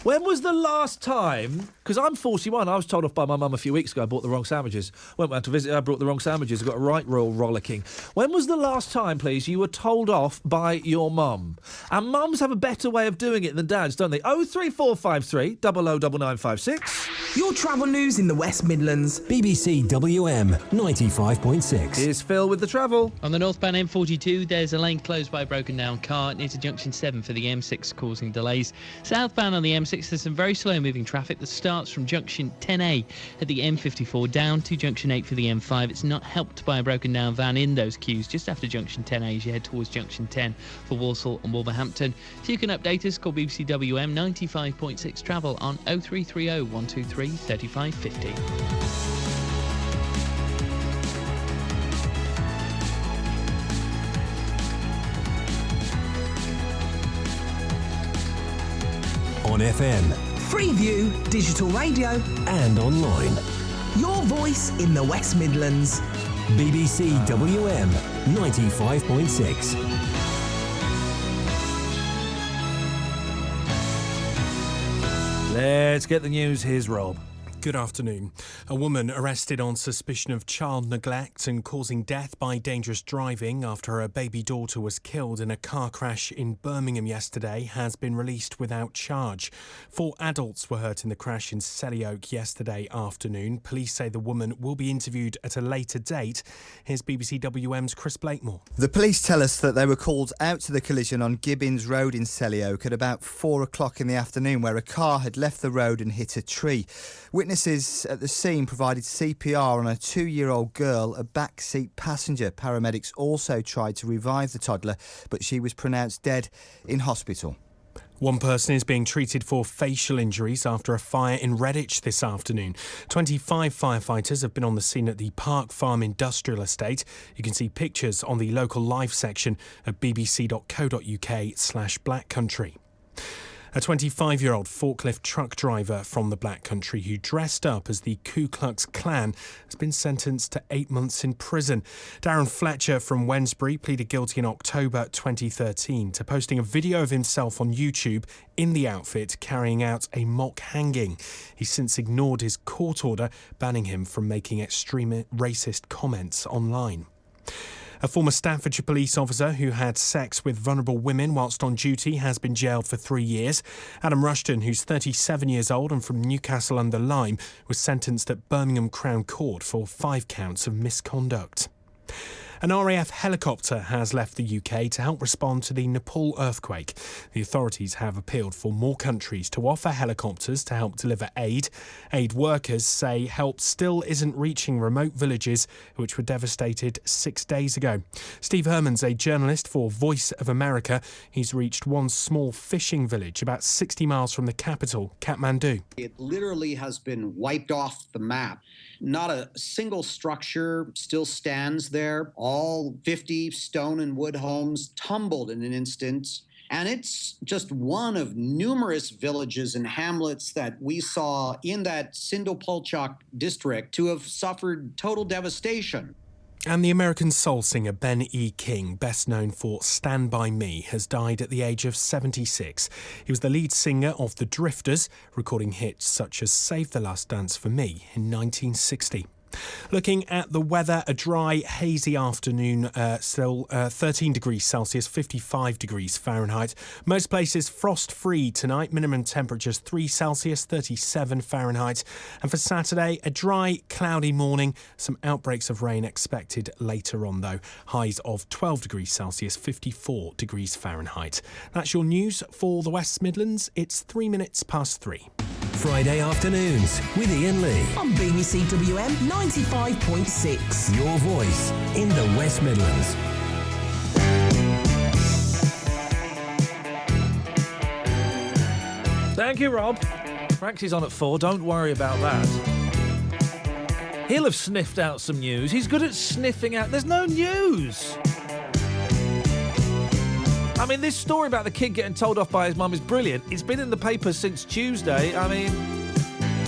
When was the last time... Because I'm 41. I was told off by my mum a few weeks ago I bought the wrong sandwiches. Went round to visit her, I brought the wrong sandwiches. I got a right royal rollicking. When was the last time, please, you were told off by your mum? And mums have a better way of doing it than dads, don't they? 03453 009956. Your travel news in the West Midlands. BBC WM 95.6. Here's Phil with the travel. On the northbound M42, there's a lane closed by a broken down car near to junction 7 for the M6, causing delays. Southbound on the M6, there's some very slow moving traffic that starts from junction 10A at the M54 down to junction 8 for the M5. It's not helped by a broken down van in those queues just after junction 10A as you head towards junction 10 for Walsall and Wolverhampton. So you can update us, call BBC WM 95.6 travel on 0330 123 3550. On FM. Freeview, digital radio, and online. Your voice in the West Midlands. BBC WM 95.6. Let's get the news. Here's Rob. Good afternoon. A woman arrested on suspicion of child neglect and causing death by dangerous driving after her baby daughter was killed in a car crash in Birmingham yesterday has been released without charge. 4 adults were hurt in the crash in Selly Oak yesterday afternoon. Police say the woman will be interviewed at a later date. Here's BBC WM's Chris Blakemore. The police tell us that they were called out to the collision on Gibbins Road in Selly Oak at about 4 o'clock in the afternoon, where a car had left the road and hit a tree. Witnesses at the scene provided CPR on a 2-year-old girl, a backseat passenger. Paramedics also tried to revive the toddler, but she was pronounced dead in hospital. One person is being treated for facial injuries after a fire in Redditch this afternoon. 25 firefighters have been on the scene at the Park Farm Industrial Estate. You can see pictures on the local live section at bbc.co.uk/Black Country. A 25-year-old forklift truck driver from the Black Country who dressed up as the Ku Klux Klan has been sentenced to 8 months in prison. Darren Fletcher from Wednesbury pleaded guilty in October 2013 to posting a video of himself on YouTube in the outfit carrying out a mock hanging. He's since ignored his court order banning him from making extreme racist comments online. A former Staffordshire police officer who had sex with vulnerable women whilst on duty has been jailed for 3 years. Adam Rushton, who's 37 years old and from Newcastle under Lyme, was sentenced at Birmingham Crown Court for 5 counts of misconduct. An RAF helicopter has left the UK to help respond to the Nepal earthquake. The authorities have appealed for more countries to offer helicopters to help deliver aid. Aid workers say help still isn't reaching remote villages which were devastated 6 days ago. Steve Herman's a journalist for Voice of America. He's reached one small fishing village about 60 miles from the capital, Kathmandu. It literally has been wiped off the map. Not a single structure still stands there. All 50 stone and wood homes tumbled in an instant. And it's just one of numerous villages and hamlets that we saw in that Sindhupalchok district to have suffered total devastation. And the American soul singer Ben E. King, best known for Stand By Me, has died at the age of 76. He was the lead singer of The Drifters, recording hits such as Save the Last Dance for Me in 1960. Looking at the weather, a dry, hazy afternoon, still 13 degrees Celsius, 55 degrees Fahrenheit. Most places frost-free tonight, minimum temperatures 3 Celsius, 37 Fahrenheit. And for Saturday, a dry, cloudy morning, some outbreaks of rain expected later on though. Highs of 12 degrees Celsius, 54 degrees Fahrenheit. That's your news for the West Midlands. It's 3 minutes past 3. Friday afternoons with Iain Lee on BBC WM 95.6. Your voice in the West Midlands. Thank you, Rob. Frankie's on at 4. Don't worry about that. He'll have sniffed out some news. He's good at sniffing out. There's no news. I mean, this story about the kid getting told off by his mum is brilliant. It's been in the papers since Tuesday. I mean,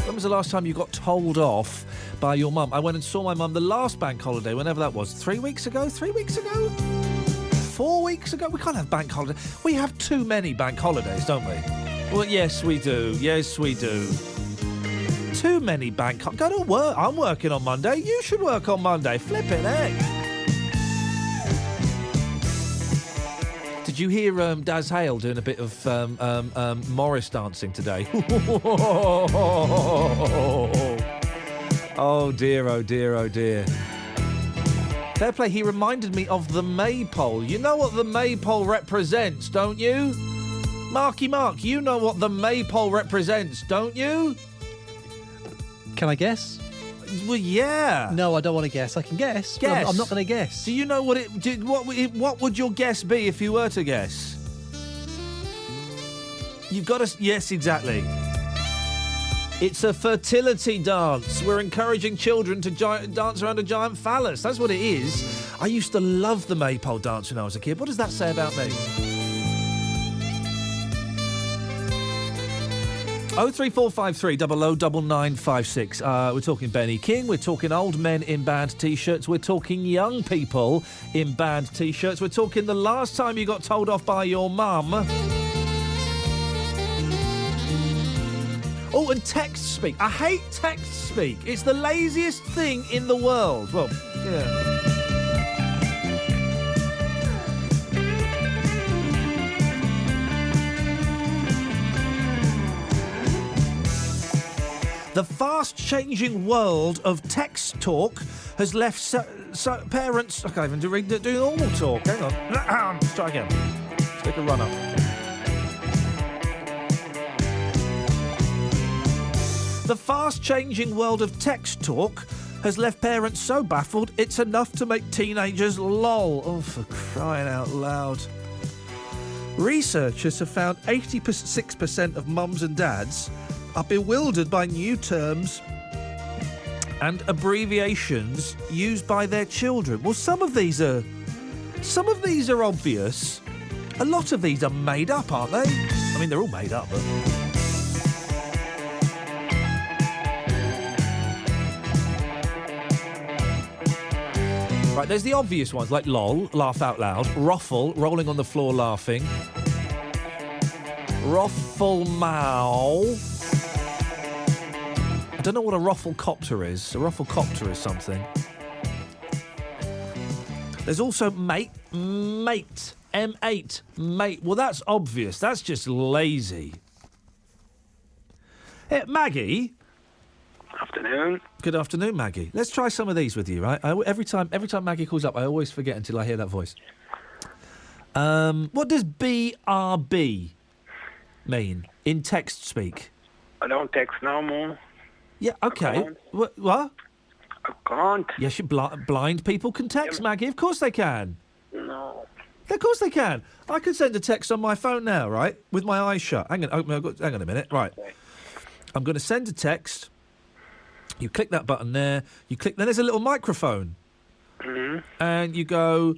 when was the last time you got told off by your mum? I went and saw my mum the last bank holiday, whenever that was. 3 weeks ago? 3 weeks ago? 4 weeks ago? We can't have bank holidays. We have too many bank holidays, don't we? Well, yes, we do. Yes, we do. Too many bank holidays. Go to work. I'm working on Monday. You should work on Monday. Flipping heck. Did you hear Daz Hale doing a bit of Morris dancing today? Oh dear, oh dear, oh dear. Fair play, he reminded me of the maypole. You know what the maypole represents, don't you? Marky Mark, you know what the maypole represents, don't you? Can I guess? Well, yeah. No, I don't want to guess. I can guess. Guess. I'm not going to guess. Do you know what it? What would your guess be if you were to guess? You've got to. Yes, exactly. It's a fertility dance. We're encouraging children to dance around a giant phallus. That's what it is. I used to love the maypole dance when I was a kid. What does that say about me? 03453 009956. We're talking Benny King. We're talking old men in band T-shirts. We're talking young people in band T-shirts. We're talking the last time you got told off by your mum. Oh, and text speak. I hate text speak. It's the laziest thing in the world. Well, yeah. The fast-changing world of text talk has left parents... I can't even do normal talk. Hang on. Let's try again. Let's take a run up. The fast-changing world of text talk has left parents so baffled it's enough to make teenagers lol. Oh, for crying out loud. Researchers have found 86% of mums and dads are bewildered by new terms and abbreviations used by their children. Well, some of these are obvious. A lot of these are made up, aren't they? I mean, they're all made up, but... Right, there's the obvious ones, like lol, laugh out loud, ruffle, rolling on the floor laughing, ruffle mow. I don't know what a rufflecopter is. A rufflecopter is something. There's also mate, M8, mate. Well, that's obvious. That's just lazy. Hey, Maggie. Afternoon. Good afternoon, Maggie. Let's try some of these with you, right? Every time Maggie calls up, I always forget until I hear that voice. What does BRB mean in text speak? I don't text no more. Yeah, okay. What? I can't. Yes, blind people can text, Maggie. Of course they can. No. Of course they can. I can send a text on my phone now, right? With my eyes shut. Hang on a minute. Right. Okay. I'm going to send a text. You click that button there. You click. Then there's a little microphone. Mm-hmm. And you go...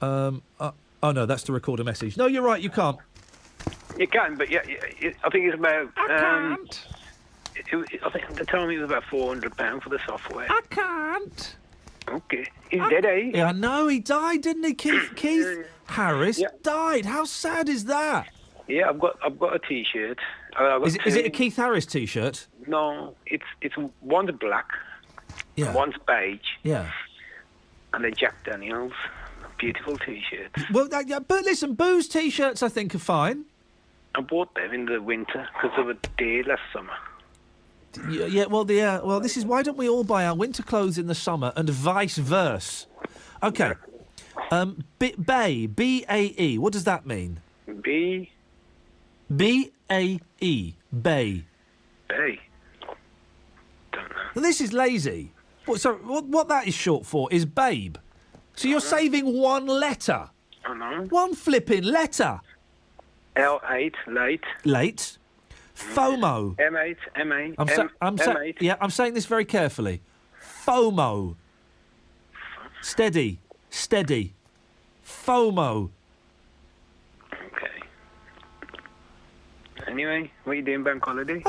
oh, no, that's to record a message. No, you're right, you can't. You can, but yeah, I think it's about... I can't. I think they told me it was about £400 for the software. I can't. Okay. He's dead, eh? Yeah, I know. He died, didn't he? Keith Harris died. How sad is that? Yeah, I've got a T-shirt. Is it a Keith Harris T-shirt? No, it's one's black, one's beige. Yeah. And they're Jack Daniels. Beautiful T-shirts. Well, but listen, Boo's T-shirts I think are fine. I bought them in the winter because they were dear last summer. Yeah, well, this is why don't we all buy our winter clothes in the summer and vice versa? Okay. Bae, B-A-E, what does that mean? B? B-A-E, Bae. Bae? Don't know. Well, this is lazy. What that is short for is babe. So you're saving one letter. I know. One flipping letter. L8, late. Late. FOMO. M8, M8. M8. I'm saying this very carefully. FOMO. Steady. FOMO. Okay. Anyway, what are you doing bank holiday?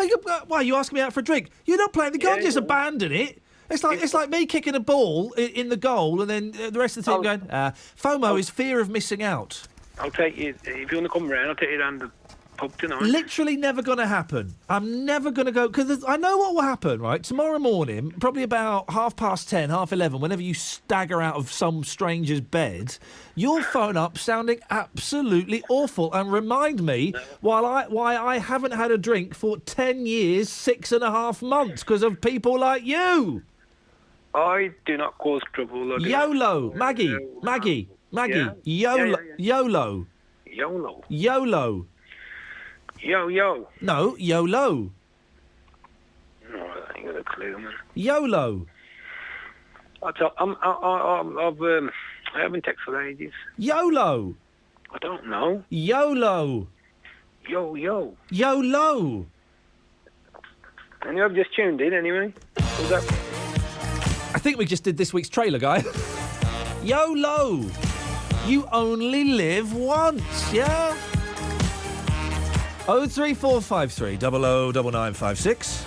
Why are you asking me out for a drink? You're not playing the game. Just abandon it. It's like me kicking a ball in the goal and then the rest of the team going. FOMO is fear of missing out. I'll take you if you want to come around. I'll take you down the pub tonight. Literally never going to happen. I'm never going to go because I know what will happen. Right, tomorrow morning, probably about 10:30, 11:30, whenever you stagger out of some stranger's bed, you'll phone up sounding absolutely awful and remind me why I haven't had a drink for 10 years, 6.5 months because of people like you. I do not cause trouble. YOLO, Maggie. Yeah. YOLO. YOLO. YOLO. Yo. No, YOLO. No, I ain't got a clue, man. YOLO. I haven't texted for ages. YOLO. I don't know. YOLO. Yo. YOLO. Anyway, I've just tuned in anyway. What's up? I think we just did this week's trailer, guy. YOLO. You only live once, yeah? 03453 009956.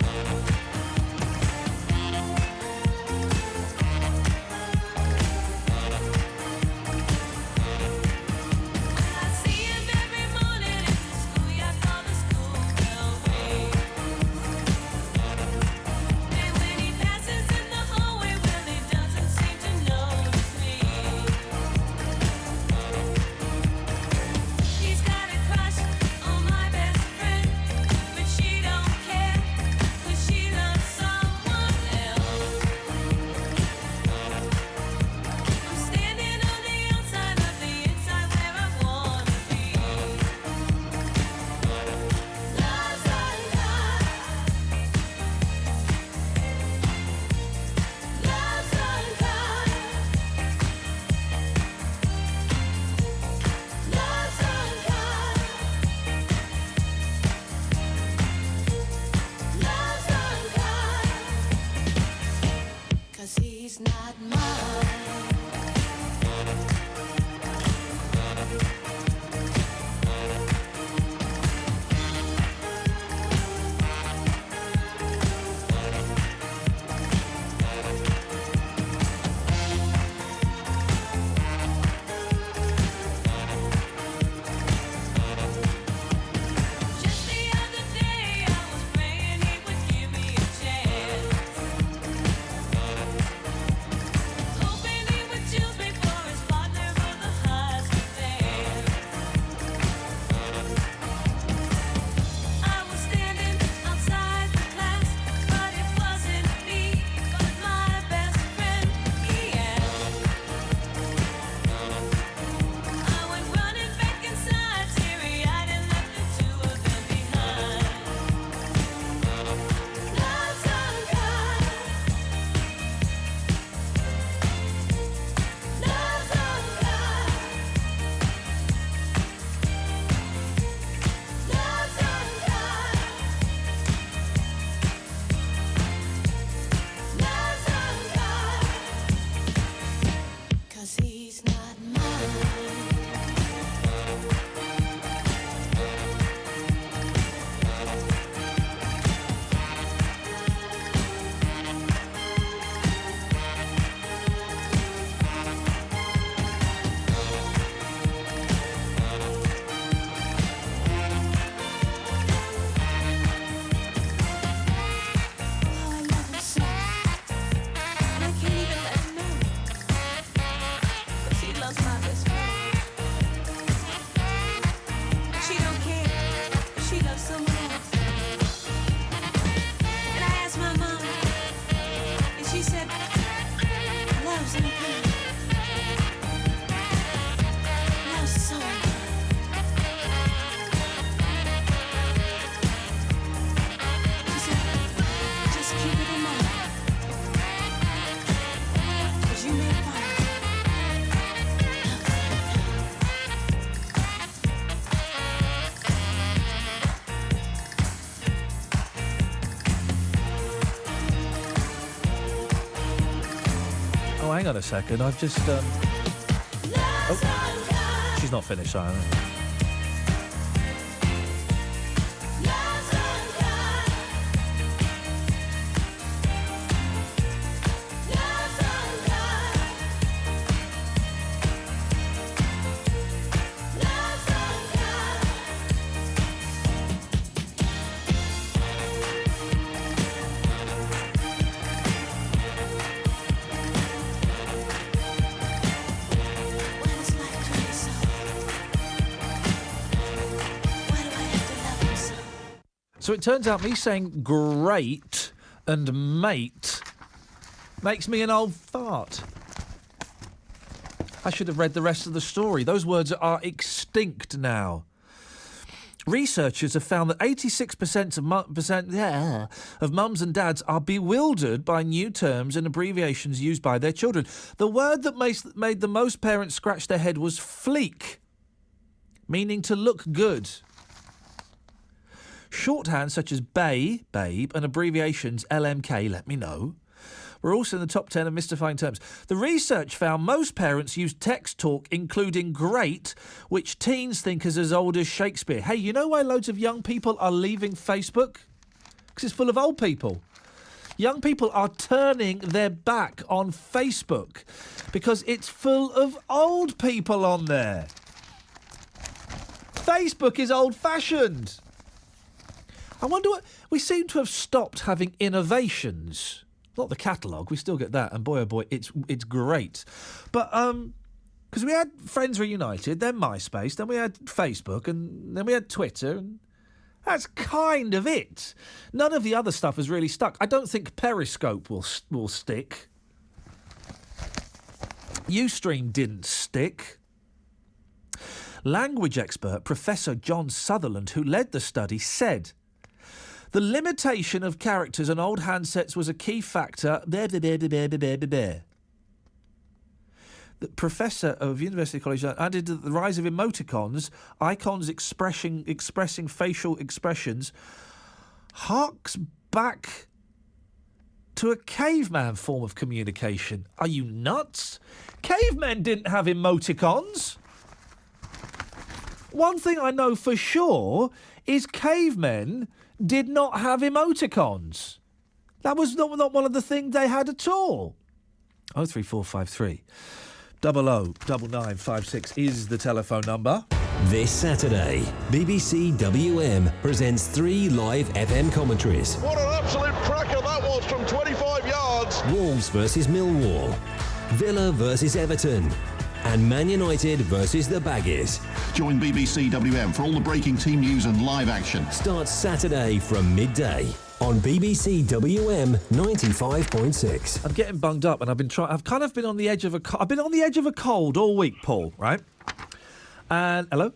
Oh, hang on a second. I've just... Oh, she's not finished, sorry. So it turns out me saying great and mate makes me an old fart. I should have read the rest of the story. Those words are extinct now. Researchers have found that 86% of mums and dads are bewildered by new terms and abbreviations used by their children. The word that made the most parents scratch their head was fleek, meaning to look good. Shorthand such as babe, and abbreviations LMK, let me know, were also in the top 10 of mystifying terms. The research found most parents use text talk, including great, which teens think is as old as Shakespeare. Hey, you know why loads of young people are leaving Facebook? Because it's full of old people. Young people are turning their back on Facebook because it's full of old people on there. Facebook is old-fashioned. I wonder what... We seem to have stopped having innovations. Not the catalogue, we still get that, and boy oh boy, it's great. But, because we had Friends Reunited, then MySpace, then we had Facebook, and then we had Twitter, and that's kind of it. None of the other stuff has really stuck. I don't think Periscope will stick. Ustream didn't stick. Language expert Professor John Sutherland, who led the study, said... The limitation of characters on old handsets was a key factor. The professor of University College added that the rise of emoticons, icons expressing facial expressions, harks back to a caveman form of communication. Are you nuts? Cavemen didn't have emoticons. One thing I know for sure is cavemen did not have emoticons. That was not one of the things they had at all. 03453 009956 is the telephone number. This Saturday, BBC WM presents 3 live FM commentaries. What an absolute cracker that was from 25 yards. Wolves versus Millwall, Villa versus Everton, and Man United versus the Baggies. Join BBC WM for all the breaking team news and live action. Starts Saturday from midday on BBC WM 95.6. I'm getting bunged up, and I've kind of been on the edge of I've been on the edge of a cold all week, Paul. Right? And hello.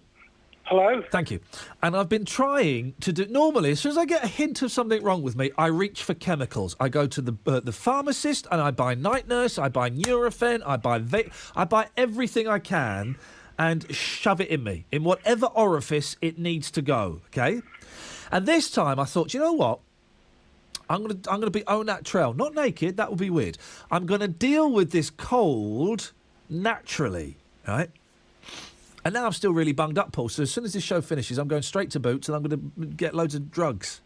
Hello. Thank you. And I've been trying to do... Normally, as soon as I get a hint of something wrong with me, I reach for chemicals. I go to the pharmacist and I buy Night Nurse, I buy Nurofen, I buy everything I can and shove it in me, in whatever orifice it needs to go, OK? And this time I thought, you know what? I'm gonna be au naturel. Not naked, that would be weird. I'm going to deal with this cold naturally, right? And now I'm still really bunged up, Paul. So as soon as this show finishes, I'm going straight to Boots and I'm going to get loads of drugs.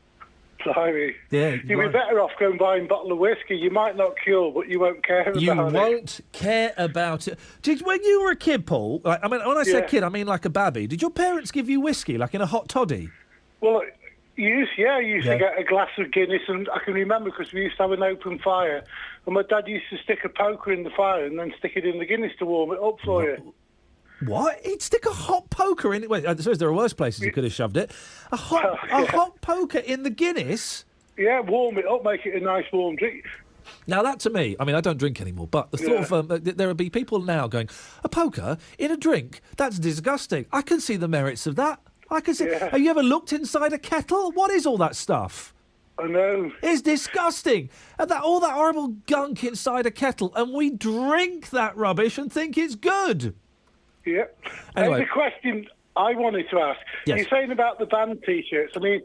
Blimey. Yeah. You'd be better off going buying a bottle of whiskey. You might not cure, but you won't care about it. You won't care about it. When you were a kid, Paul, when I say kid, I mean like a babby, did your parents give you whiskey, like in a hot toddy? Well, you used to get a glass of Guinness, and I can remember because we used to have an open fire, and my dad used to stick a poker in the fire and then stick it in the Guinness to warm it up for you. What? He'd stick a hot poker in it? Wait, I suppose there are worse places he could have shoved it. A hot poker in the Guinness? Yeah, warm it up, make it a nice warm drink. Now, that to me, I mean, I don't drink anymore, but the thought of there will be people now going, a poker in a drink? That's disgusting. I can see the merits of that. I can see. Yeah. Have you ever looked inside a kettle? What is all that stuff? I know. It's disgusting. And all that horrible gunk inside a kettle, and we drink that rubbish and think it's good. Yeah. Anyway. The question I wanted to ask, you're saying about the band T-shirts. I mean,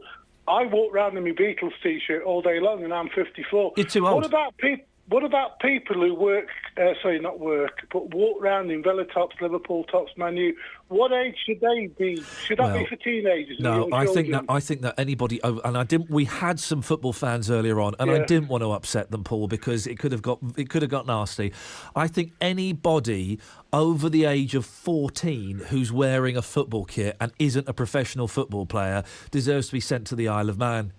I walk around in my Beatles T-shirt all day long and I'm 54. You're too old. What about people... What about people who work, not work, but walk around in Villa tops, Liverpool tops, Man U? What age should they be? Should that be for teenagers? No, or I children? think that anybody over, and I didn't. We had some football fans earlier on, and I didn't want to upset them, Paul, because it could have got nasty. I think anybody over the age of 14 who's wearing a football kit and isn't a professional football player deserves to be sent to the Isle of Man.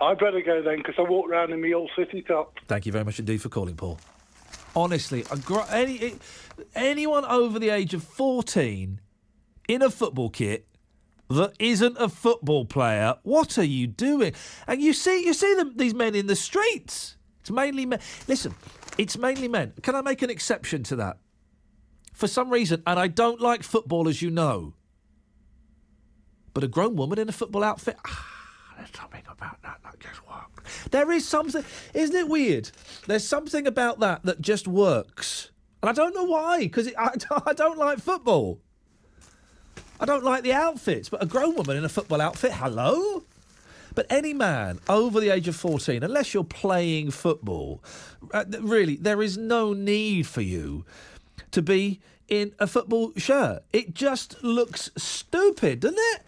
I better go then, because I walk around in my old city top. Thank you very much indeed for calling, Paul. Honestly, anyone over the age of 14 in a football kit that isn't a football player, what are you doing? And you see these men in the streets. It's mainly men. Listen, it's mainly men. Can I make an exception to that? For some reason, and I don't like football, as you know, but a grown woman in a football outfit... There's something about that just works. There is something, isn't it weird? There's something about that just works. And I don't know why, because I don't like football. I don't like the outfits, but a grown woman in a football outfit, hello? But any man over the age of 14, unless you're playing football, really, there is no need for you to be in a football shirt. It just looks stupid, doesn't it?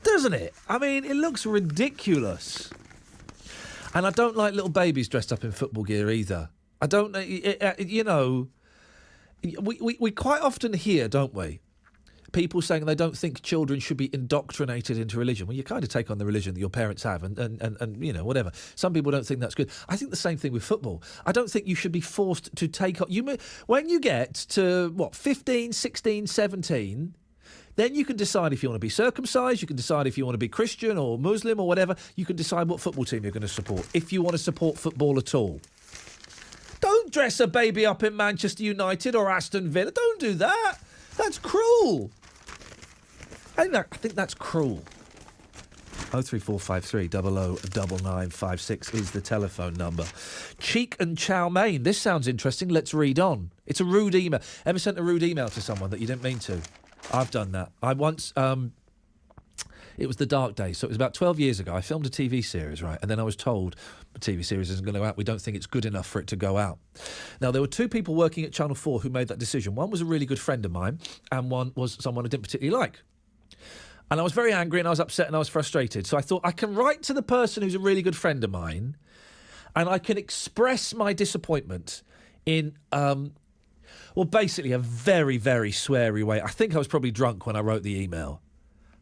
Doesn't it? I mean, it looks ridiculous. And I don't like little babies dressed up in football gear either. I don't, you know, we quite often hear, don't we, people saying they don't think children should be indoctrinated into religion. Well, you kind of take on the religion that your parents have and you know, whatever. Some people don't think that's good. I think the same thing with football. I don't think you should be forced to take on... When you get to, 15, 16, 17... Then you can decide if you want to be circumcised, you can decide if you want to be Christian or Muslim or whatever. You can decide what football team you're going to support, if you want to support football at all. Don't dress a baby up in Manchester United or Aston Villa. Don't do that. That's cruel. I think that's cruel. 03453 009956 is the telephone number. Cheek and chow mein. This sounds interesting. Let's read on. It's a rude email. Ever sent a rude email to someone that you didn't mean to? I've done that. I once, it was the dark days, so it was about 12 years ago. I filmed a TV series, right? And then I was told the TV series isn't going to go out. We don't think it's good enough for it to go out. Now, there were two people working at Channel 4 who made that decision. One was a really good friend of mine, and one was someone I didn't particularly like. And I was very angry, and I was upset, and I was frustrated. So I thought, I can write to the person who's a really good friend of mine, and I can express my disappointment in... well, basically a very, very sweary way. I think I was probably drunk when I wrote the email.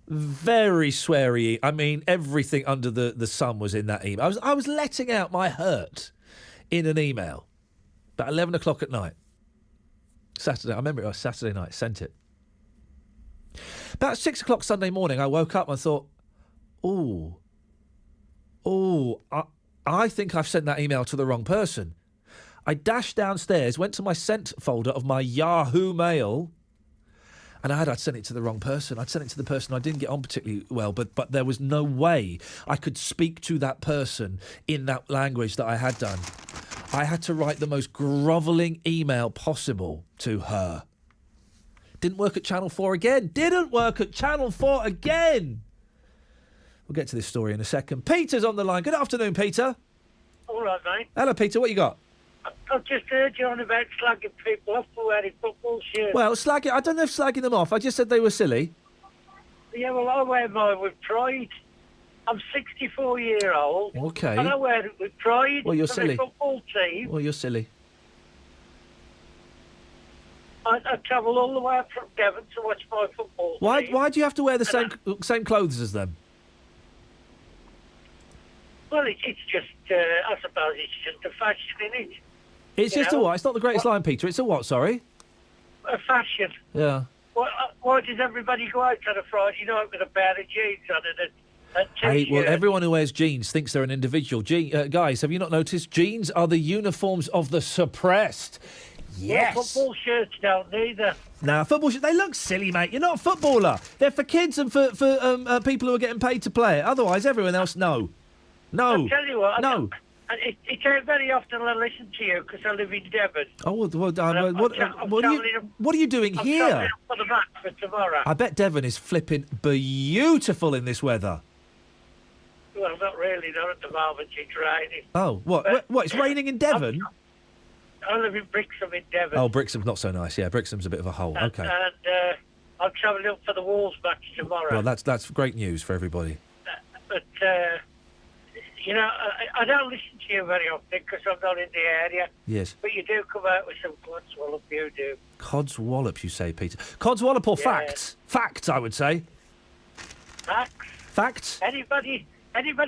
Very sweary. I mean, everything under the sun was in that email. I was letting out my hurt in an email. About 11 o'clock at night. Saturday. I remember it was Saturday night. Sent it. About 6 o'clock Sunday morning, I woke up and thought, I think I've sent that email to the wrong person. I dashed downstairs, went to my sent folder of my Yahoo Mail, and I'd sent it to the wrong person. I'd sent it to the person I didn't get on particularly well, but there was no way I could speak to that person in that language that I had done. I had to write the most grovelling email possible to her. Didn't work at Channel 4 again. Didn't work at Channel 4 again. We'll get to this story in a second. Peter's on the line. Good afternoon, Peter. All right, mate. Hello, Peter. What you got? I've just heard you on about slagging people off for wearing football shirts. Well, I don't know if slagging them off. I just said they were silly. Yeah, well, I wear mine with pride. I'm 64-year-old. Okay. And I wear it with pride. Well, you're for silly. the football team. Well, you're silly. I travel all the way up from Devon to watch my football team. Why do you have to wear the same clothes as them? Well, it's just, I suppose it's just a fashion, isn't it? It's just a what? It's not the greatest line, Peter. It's a what, sorry? A fashion. Yeah. Why does everybody go out on a Friday night with a pair of jeans on and Hey, well, everyone who wears jeans thinks they're an individual. Guys, have you not noticed? Jeans are the uniforms of the suppressed. Yes. Well, football shirts don't either. Nah, football shirts, they look silly, mate. You're not a footballer. They're for kids and for people who are getting paid to play it. Otherwise, everyone else, no. I'll tell you what. No. It ain't very often I listen to you because I live in Devon. Oh, what are you doing here? I'm for the match for tomorrow. I bet Devon is flipping beautiful in this weather. Well, Well, not really. Not at the moment. It's raining. Oh, what? What? It's raining in Devon? I live in Brixham in Devon. Oh, Brixham's not so nice. Yeah, Brixham's a bit of a hole. Okay. And I'm travelling up for the Wolves match tomorrow. Well, that's great news for everybody. But, I don't listen to you very often because I'm not in the area. Yes. But you do come out with some Codswallop, you do. Codswallop, you say, Peter? Codswallop or facts? Facts, I would say. Facts? Facts? Anybody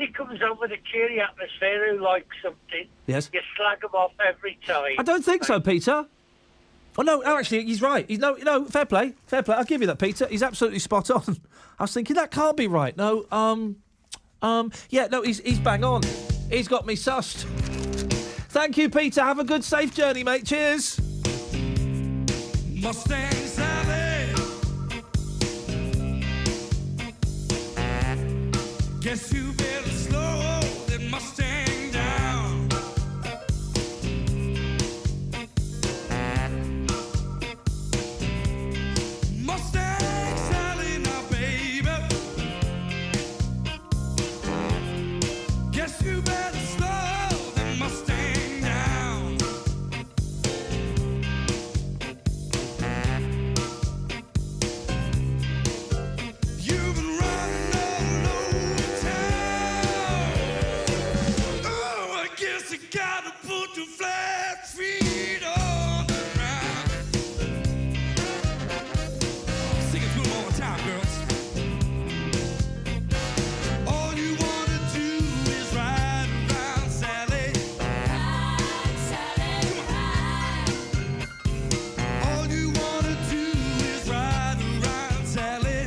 comes on with a cheery atmosphere who likes something, Yes. you slag them off every time. I don't think so, Peter. Oh, no, actually, he's right. Fair play. Fair play. I'll give you that, Peter. He's absolutely spot on. I was thinking, that can't be right. No, he's bang on. He's got me sussed. Thank you, Peter. Have a good, safe journey, mate. Cheers. Mustang Sally. Guess you better slow that Mustang down. Mustang Sally now, baby. Guess you better slow that Mustang down. You've been running all over town. Oh, I guess you gotta put your flat feet on the ground. Sing it to 'em all the time, girls. All you wanna do is ride around, Sally. Ride, Sally, ride. All you wanna do is ride around, Sally.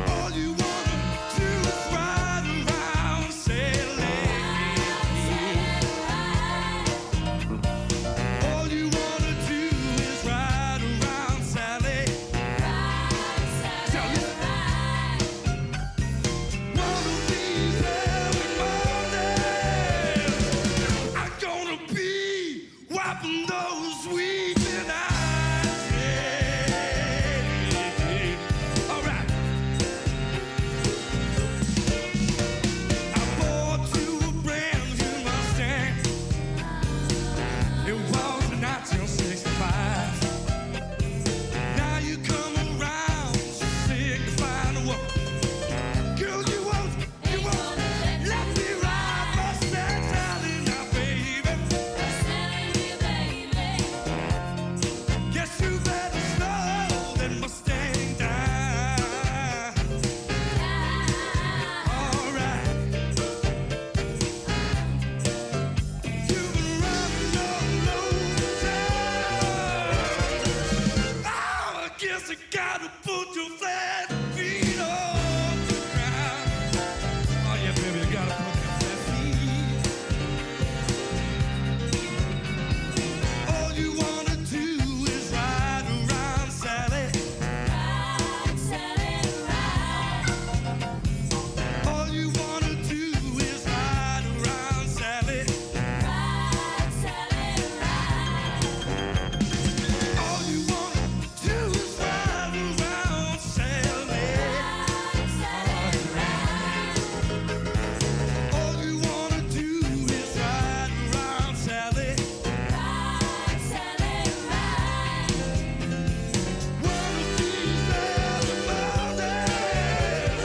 All you wanna do is ride around, Sally. All you wanna do is ride around, Sally. Tell me. One of these early mornings, I'm gonna be wiping those weeping eyes. Yeah. All right. I bought you a brand new Mustang. It was 1965. Now you come around signifying what? Girl, you won't let me ride Mustang Sally now, baby. Guess you better slow that Mustang down. All right. You've been running all over town. Oh, I guess I gotta put your flat feet on the ground. Oh yeah, baby, you gotta put your flat feet. All you wanna do is ride around, Sally. Ride, Sally, ride. All you wanna do is ride around, Sally. Ride, Sally, ride. All you wanna do is ride around, Sally. Ride, Sally, ride. All you wanna do is ride around, Sally. Ride, Sally, ride. One of these early mornings,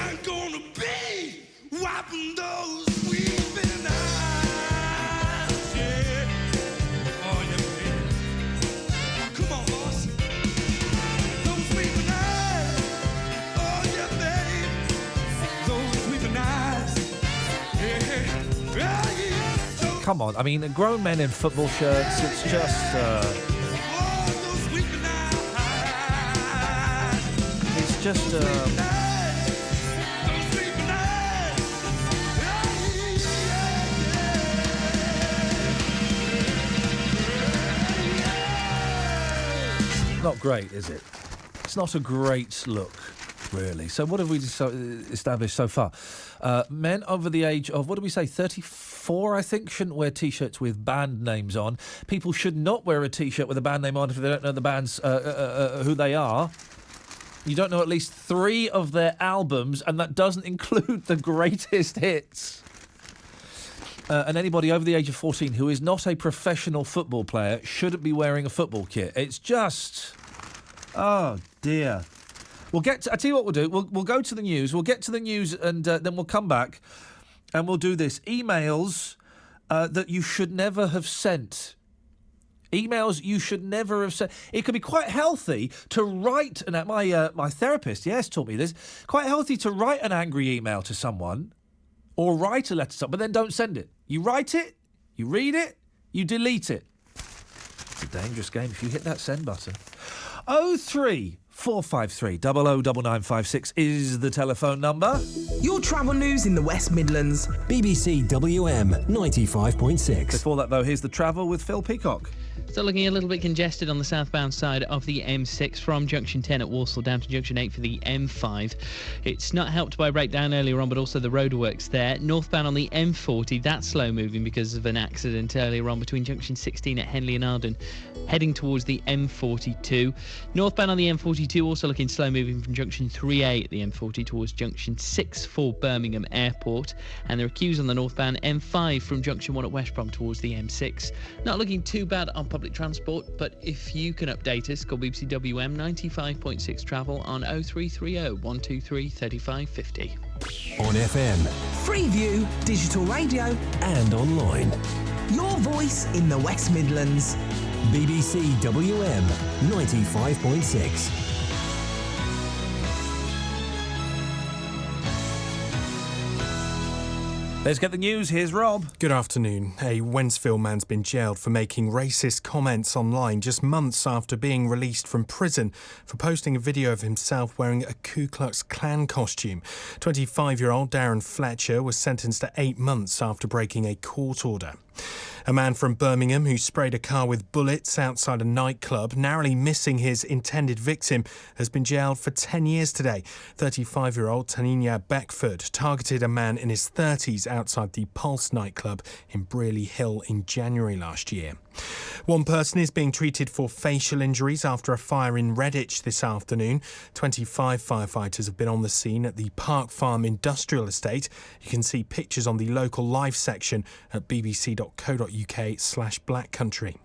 I'm gonna be wiping those weeping eyes. Yeah. Oh yeah, baby. Come on, boss. Those weeping eyes. Oh yeah, baby. Those weeping eyes. Yeah. Yeah. Come on. I mean, grown men in football shirts, it's just... It's just... Not great, is it? It's not a great look, really. So what have we established so far? Men over the age of, what do we say, 34, I think, shouldn't wear T-shirts with band names on. People should not wear a T-shirt with a band name on if they don't know the band's who they are. You don't know at least 3 of their albums, and that doesn't include the greatest hits. And anybody over the age of 14 who is not a professional football player shouldn't be wearing a football kit. It's just... Oh, dear. I'll tell you what we'll do. We'll go to the news. We'll get to the news, and then we'll come back, and we'll do this. Emails that you should never have sent. Emails you should never have sent. It could be quite healthy to write, and my therapist, taught me this, quite healthy to write an angry email to someone or write a letter to someone, but then don't send it. You write it, you read it, you delete it. It's a dangerous game if you hit that send button. 03453 009956 is the telephone number. Your travel news in the West Midlands. BBC WM 95.6. Before that, though, here's the travel with Phil Peacock. Still looking a little bit congested on the southbound side of the M6 from junction 10 at Walsall down to junction 8 for the M5. It's not helped by a breakdown earlier on, but also the roadworks there. Northbound on the M40, that's slow moving because of an accident earlier on between junction 16 at Henley and Arden, heading towards the M42. Northbound on the M42 also looking slow moving from junction 3A at the M40 towards junction 6 for Birmingham Airport. And there are queues on the northbound M5 from junction 1 at West Brom towards the M6. Not looking too bad on public transport, but if you can update us, call BBC WM 95.6 travel on 0330 123 3550. On FM. Freeview, digital radio, and online. Your voice in the West Midlands. BBC WM 95.6. Let's get the news. Here's Rob. Good afternoon. A Wensfield man's been jailed for making racist comments online just months after being released from prison for posting a video of himself wearing a Ku Klux Klan costume. 25-year-old Darren Fletcher was sentenced to 8 months after breaking a court order. A man from Birmingham who sprayed a car with bullets outside a nightclub, narrowly missing his intended victim, has been jailed for 10 years today. 35-year-old Taninia Beckford targeted a man in his 30s outside the Pulse nightclub in Brearley Hill in January last year. One person is being treated for facial injuries after a fire in Redditch this afternoon. 25 firefighters have been on the scene at the Park Farm Industrial Estate. You can see pictures on the local live section at bbc.co.uk/blackcountry.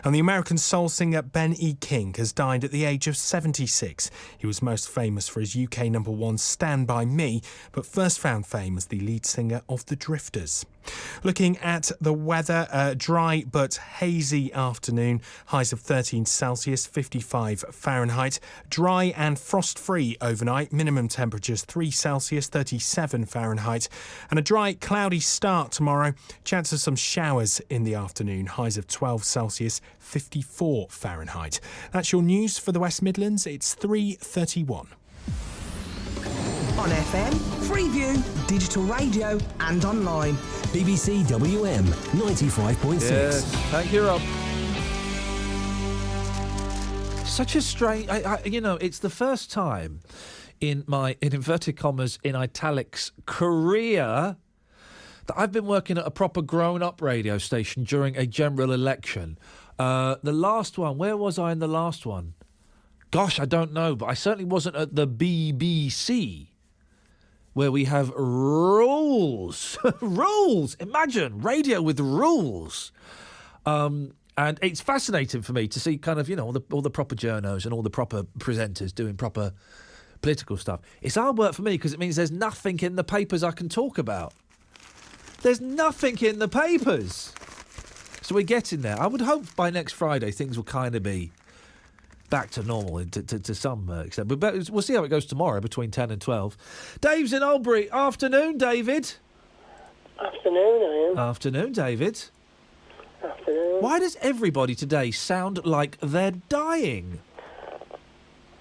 And the American soul singer Ben E. King has died at the age of 76. He was most famous for his UK #1 Stand By Me, but first found fame as the lead singer of The Drifters. Looking at the weather, dry but hazy afternoon, highs of 13 Celsius, 55 Fahrenheit. Dry and frost-free overnight, minimum temperatures 3 Celsius, 37 Fahrenheit. And a dry, cloudy start tomorrow, chance of some showers in the afternoon, highs of 12 Celsius, 54 Fahrenheit. That's your news for the West Midlands. It's 3:31. On FM, Freeview, digital radio and online. BBC WM 95.6. Yes, thank you, Rob. Such a strange... it's the first time in my, in inverted commas, in italics, career that I've been working at a proper grown-up radio station during a general election. The last one, where was I in the last one? Gosh, I don't know, but I certainly wasn't at the BBC, where we have rules. Rules! Imagine, radio with rules. And it's fascinating for me to see kind of, all the proper journos and all the proper presenters doing proper political stuff. It's hard work for me because it means there's nothing in the papers I can talk about. There's nothing in the papers. So we're getting there. I would hope by next Friday things will kind of be back to normal to some extent. But we'll see how it goes tomorrow between 10 and 12. Dave's in Albury. Afternoon, David. Afternoon, Iain. Afternoon, David. Afternoon. Why does everybody today sound like they're dying?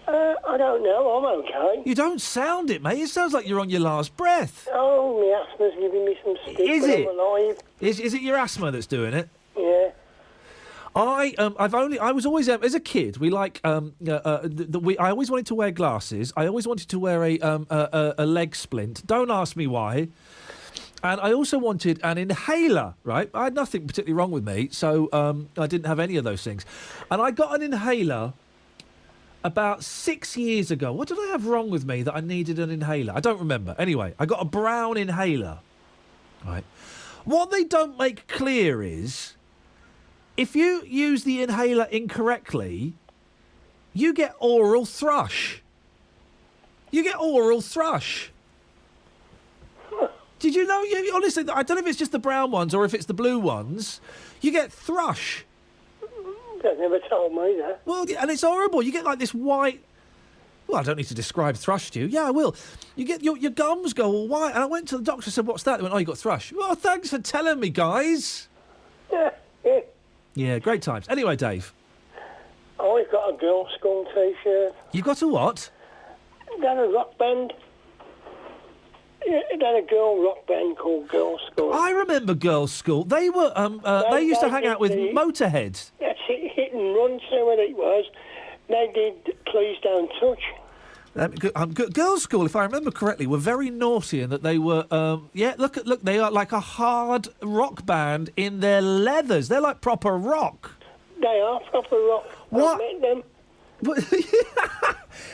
I don't know. I'm okay. You don't sound it, mate. It sounds like you're on your last breath. Oh, my asthma's giving me some stick. Is it? I'm alive. Is it your asthma that's doing it? Yeah. I was always as a kid. We like I always wanted to wear glasses. I always wanted to wear a leg splint. Don't ask me why. And I also wanted an inhaler. Right, I had nothing particularly wrong with me, so I didn't have any of those things. And I got an inhaler about 6 years ago. What did I have wrong with me that I needed an inhaler? I don't remember. Anyway, I got a brown inhaler. Right. What they don't make clear is, if you use the inhaler incorrectly, you get oral thrush. You get oral thrush. Did you know? Honestly, I don't know if it's just the brown ones or if it's the blue ones. You get thrush. They never told me that. Well, and it's horrible. You get like this white... Well, I don't need to describe thrush to you. Yeah, I will. You get your gums go all white. And I went to the doctor and said, what's that? They went, oh, you got thrush. Well, thanks for telling me, guys. Yeah, great times. Anyway, Dave. I've got a girls' school T-shirt. You got a what? Got a rock band. Yeah, got a girl rock band called Girls' School. I remember Girls' School. They were they used to hang out with Motorhead. That's it, Hit and Run, so what it was. They did Please Don't Touch. Girls' School, if I remember correctly, were very naughty in that they were look, they are like a hard rock band in their leathers. They're like proper rock. They are proper rock. What? I met them.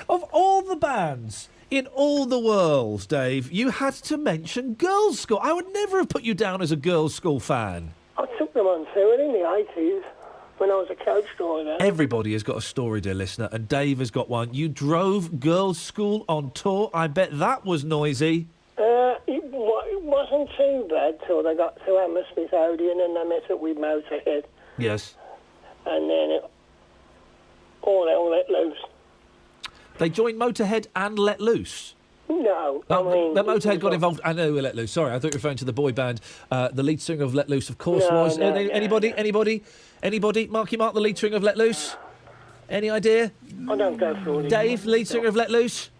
Of all the bands in all the world, Dave, you had to mention Girls' School. I would never have put you down as a Girls' School fan. I took them on tour in the 80s when I was a coach driver. Everybody has got a story, dear listener, and Dave has got one. You drove Girls' School on tour. I bet that was noisy. It wasn't too bad till they got to Hammersmith Odeon and they met up with Motorhead. Yes. And then all hell let loose. They joined Motorhead and Let Loose. No, the Motorhead got involved. I know Let Loose. Sorry, I thought you were referring to the boy band. The lead singer of Let Loose, of course, was. Anybody? Marky Mark, the lead singer of Let Loose? Any idea? I don't go for all this. Dave, lead singer of Let Loose?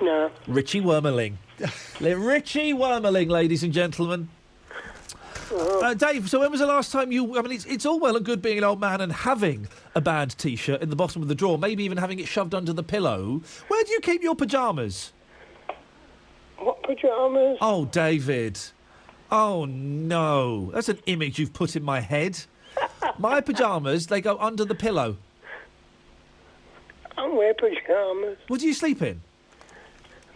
No. Richie Wormerling. Richie Wormerling, ladies and gentlemen. Dave, so when was the last time you... I mean, it's all well and good being an old man and having a band T-shirt in the bottom of the drawer, maybe even having it shoved under the pillow. Where do you keep your pyjamas? What pyjamas? Oh, David. Oh, no. That's an image you've put in my head. My pyjamas, they go under the pillow. I wear pyjamas. What do you sleep in?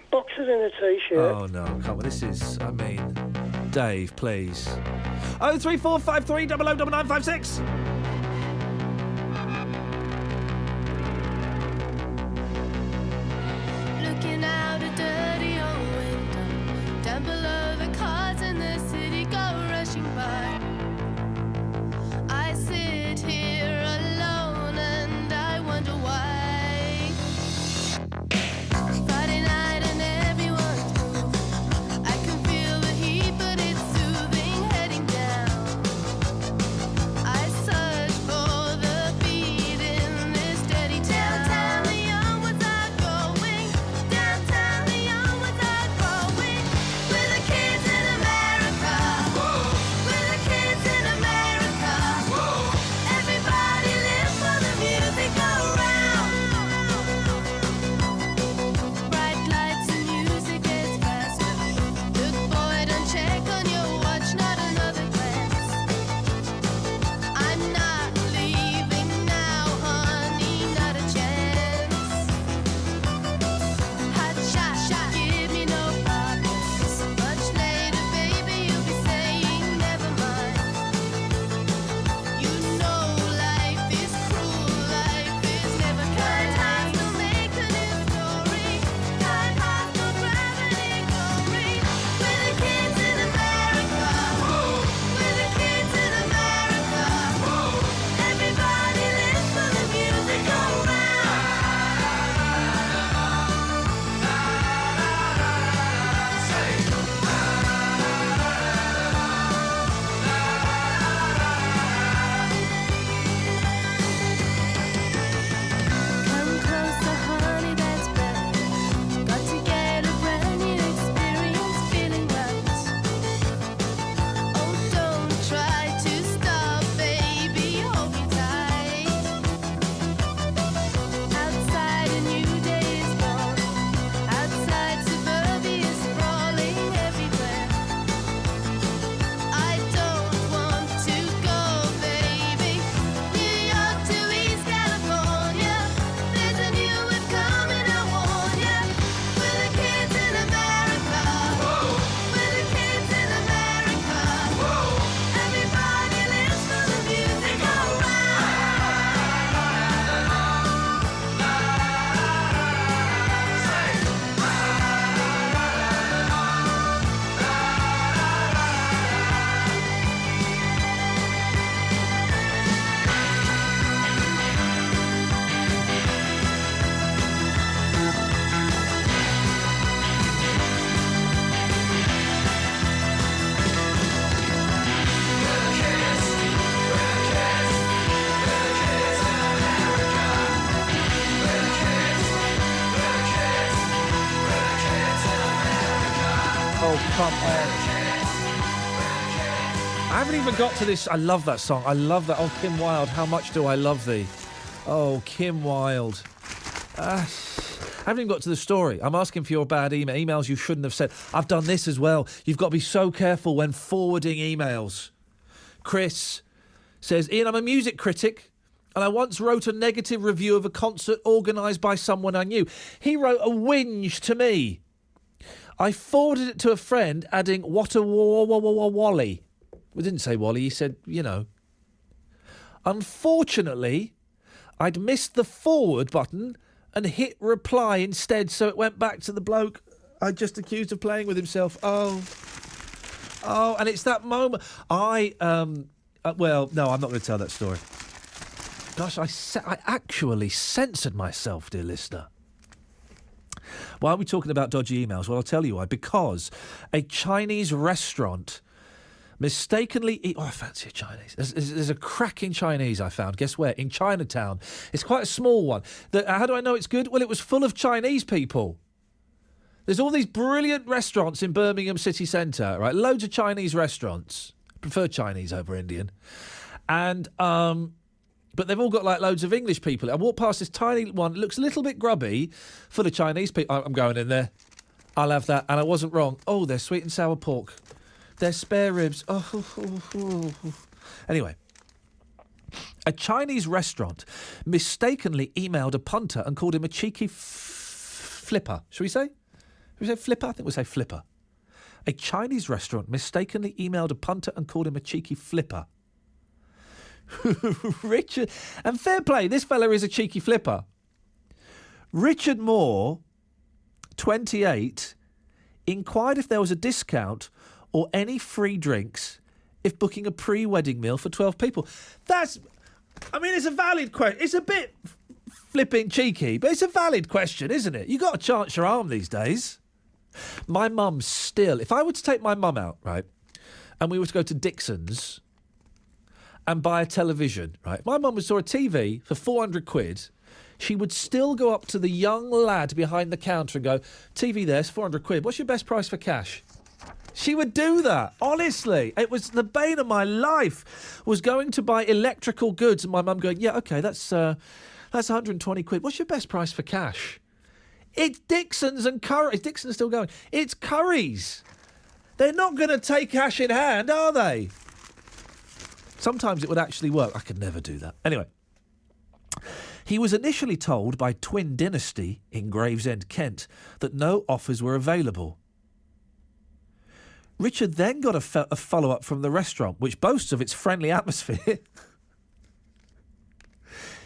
Boxers and a T-shirt. Oh, no. Come on, this is... I mean... Dave, please. 03453 009956. Looking out a dirty old window, down below the cars in the city go rushing by. I sit here alone and I wonder why. Friday night and everyone's moving. I can feel the heat, but it's soothing heading down. I saw come on. I haven't even got to this. I love that song. I love that. Oh, Kim Wilde, how much do I love thee? Oh, Kim Wilde. I haven't even got to the story. I'm asking for your bad emails you shouldn't have said. I've done this as well. You've got to be so careful when forwarding emails. Chris says, Iain, I'm a music critic, and I once wrote a negative review of a concert organised by someone I knew. He wrote a whinge to me. I forwarded it to a friend, adding, what a wally. We didn't say Wally, he said, you know. Unfortunately, I'd missed the forward button and hit reply instead, so it went back to the bloke I just accused of playing with himself. Oh, and it's that moment. Well, no, I'm not going to tell that story. Gosh, I actually censored myself, dear listener. Why are we talking about dodgy emails? Well, I'll tell you why. Because a Chinese restaurant mistakenly... I fancy a Chinese. There's a cracking Chinese I found. Guess where? In Chinatown. It's quite a small one. How do I know it's good? Well, it was full of Chinese people. There's all these brilliant restaurants in Birmingham city centre, right? Loads of Chinese restaurants. Prefer Chinese over Indian. And... but they've all got, like, loads of English people. I walked past this tiny one. It looks a little bit grubby, full of Chinese people. I'm going in there. I'll have that. And I wasn't wrong. Oh, there's sweet and sour pork. There's spare ribs. Oh. Anyway. A Chinese restaurant mistakenly emailed a punter and called him a cheeky flipper. Should we say? Should we say flipper? I think we'll say flipper. A Chinese restaurant mistakenly emailed a punter and called him a cheeky flipper. Richard, and fair play, this fella is a cheeky flipper. Richard Moore, 28, inquired if there was a discount or any free drinks if booking a pre-wedding meal for 12 people. It's a valid question. It's a bit flipping cheeky, but it's a valid question, isn't it? You got to chance your arm these days. My mum still, if I were to take my mum out, right, and we were to go to Dixon's and buy a television, right? My mum saw a TV for 400 quid. She would still go up to the young lad behind the counter and go, TV there's 400 quid. What's your best price for cash? She would do that, honestly. It was the bane of my life, was going to buy electrical goods and my mum going, yeah, OK, that's 120 quid. What's your best price for cash? It's Dixon's and Curry's. Dixon's still going. It's Curry's. They're not going to take cash in hand, are they? Sometimes it would actually work. I could never do that. Anyway, he was initially told by Twin Dynasty in Gravesend, Kent, that no offers were available. Richard then got a follow-up from the restaurant, which boasts of its friendly atmosphere,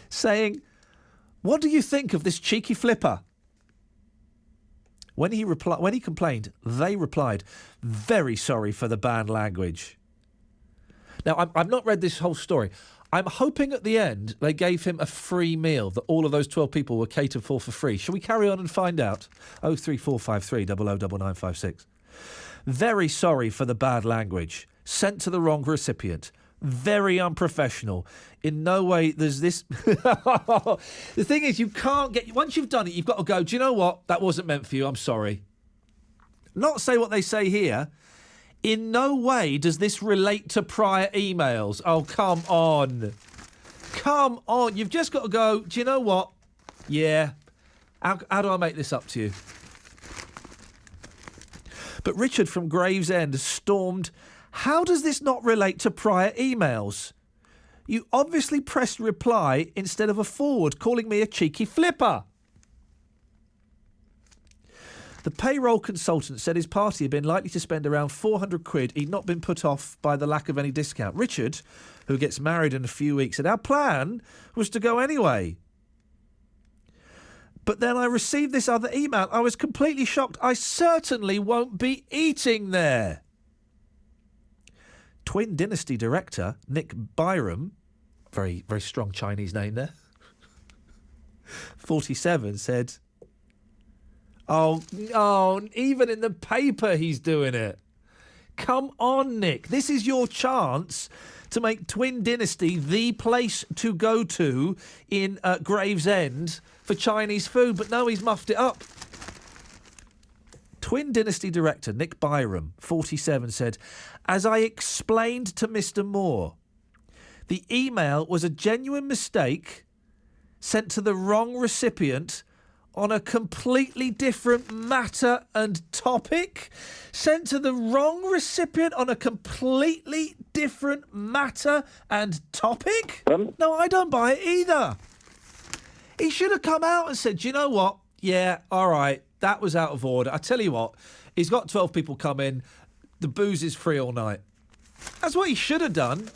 saying, what do you think of this cheeky flipper? When he complained, they replied, very sorry for the banned language. Now, I've not read this whole story. I'm hoping at the end they gave him a free meal, that all of those 12 people were catered for free. Shall we carry on and find out? 03453 009956. Very sorry for the bad language. Sent to the wrong recipient. Very unprofessional. In no way there's this... The thing is, you can't get... Once you've done it, you've got to go, do you know what? That wasn't meant for you. I'm sorry. Not say what they say here. In no way does this relate to prior emails. Oh, come on. Come on. You've just got to go, do you know what? Yeah. How do I make this up to you? But Richard from Gravesend stormed, how does this not relate to prior emails? You obviously pressed reply instead of a forward, calling me a cheeky flipper. The payroll consultant said his party had been likely to spend around 400 quid. He'd not been put off by the lack of any discount. Richard, who gets married in a few weeks, said our plan was to go anyway. But then I received this other email. I was completely shocked. I certainly won't be eating there. Twin Dynasty director Nick Byram, very, very strong Chinese name there, 47, said... Oh, even in the paper he's doing it. Come on, Nick. This is your chance to make Twin Dynasty the place to go to in Gravesend for Chinese food. But no, he's muffed it up. Twin Dynasty director Nick Byram, 47, said, "As I explained to Mr. Moore, the email was a genuine mistake sent to the wrong recipient on a completely different matter and topic. Sent to the wrong recipient on a completely different matter and topic? No, I don't buy it either. He should have come out and said, you know what? Yeah, all right, that was out of order. I tell you what, he's got 12 people come in. The booze is free all night. That's what he should have done.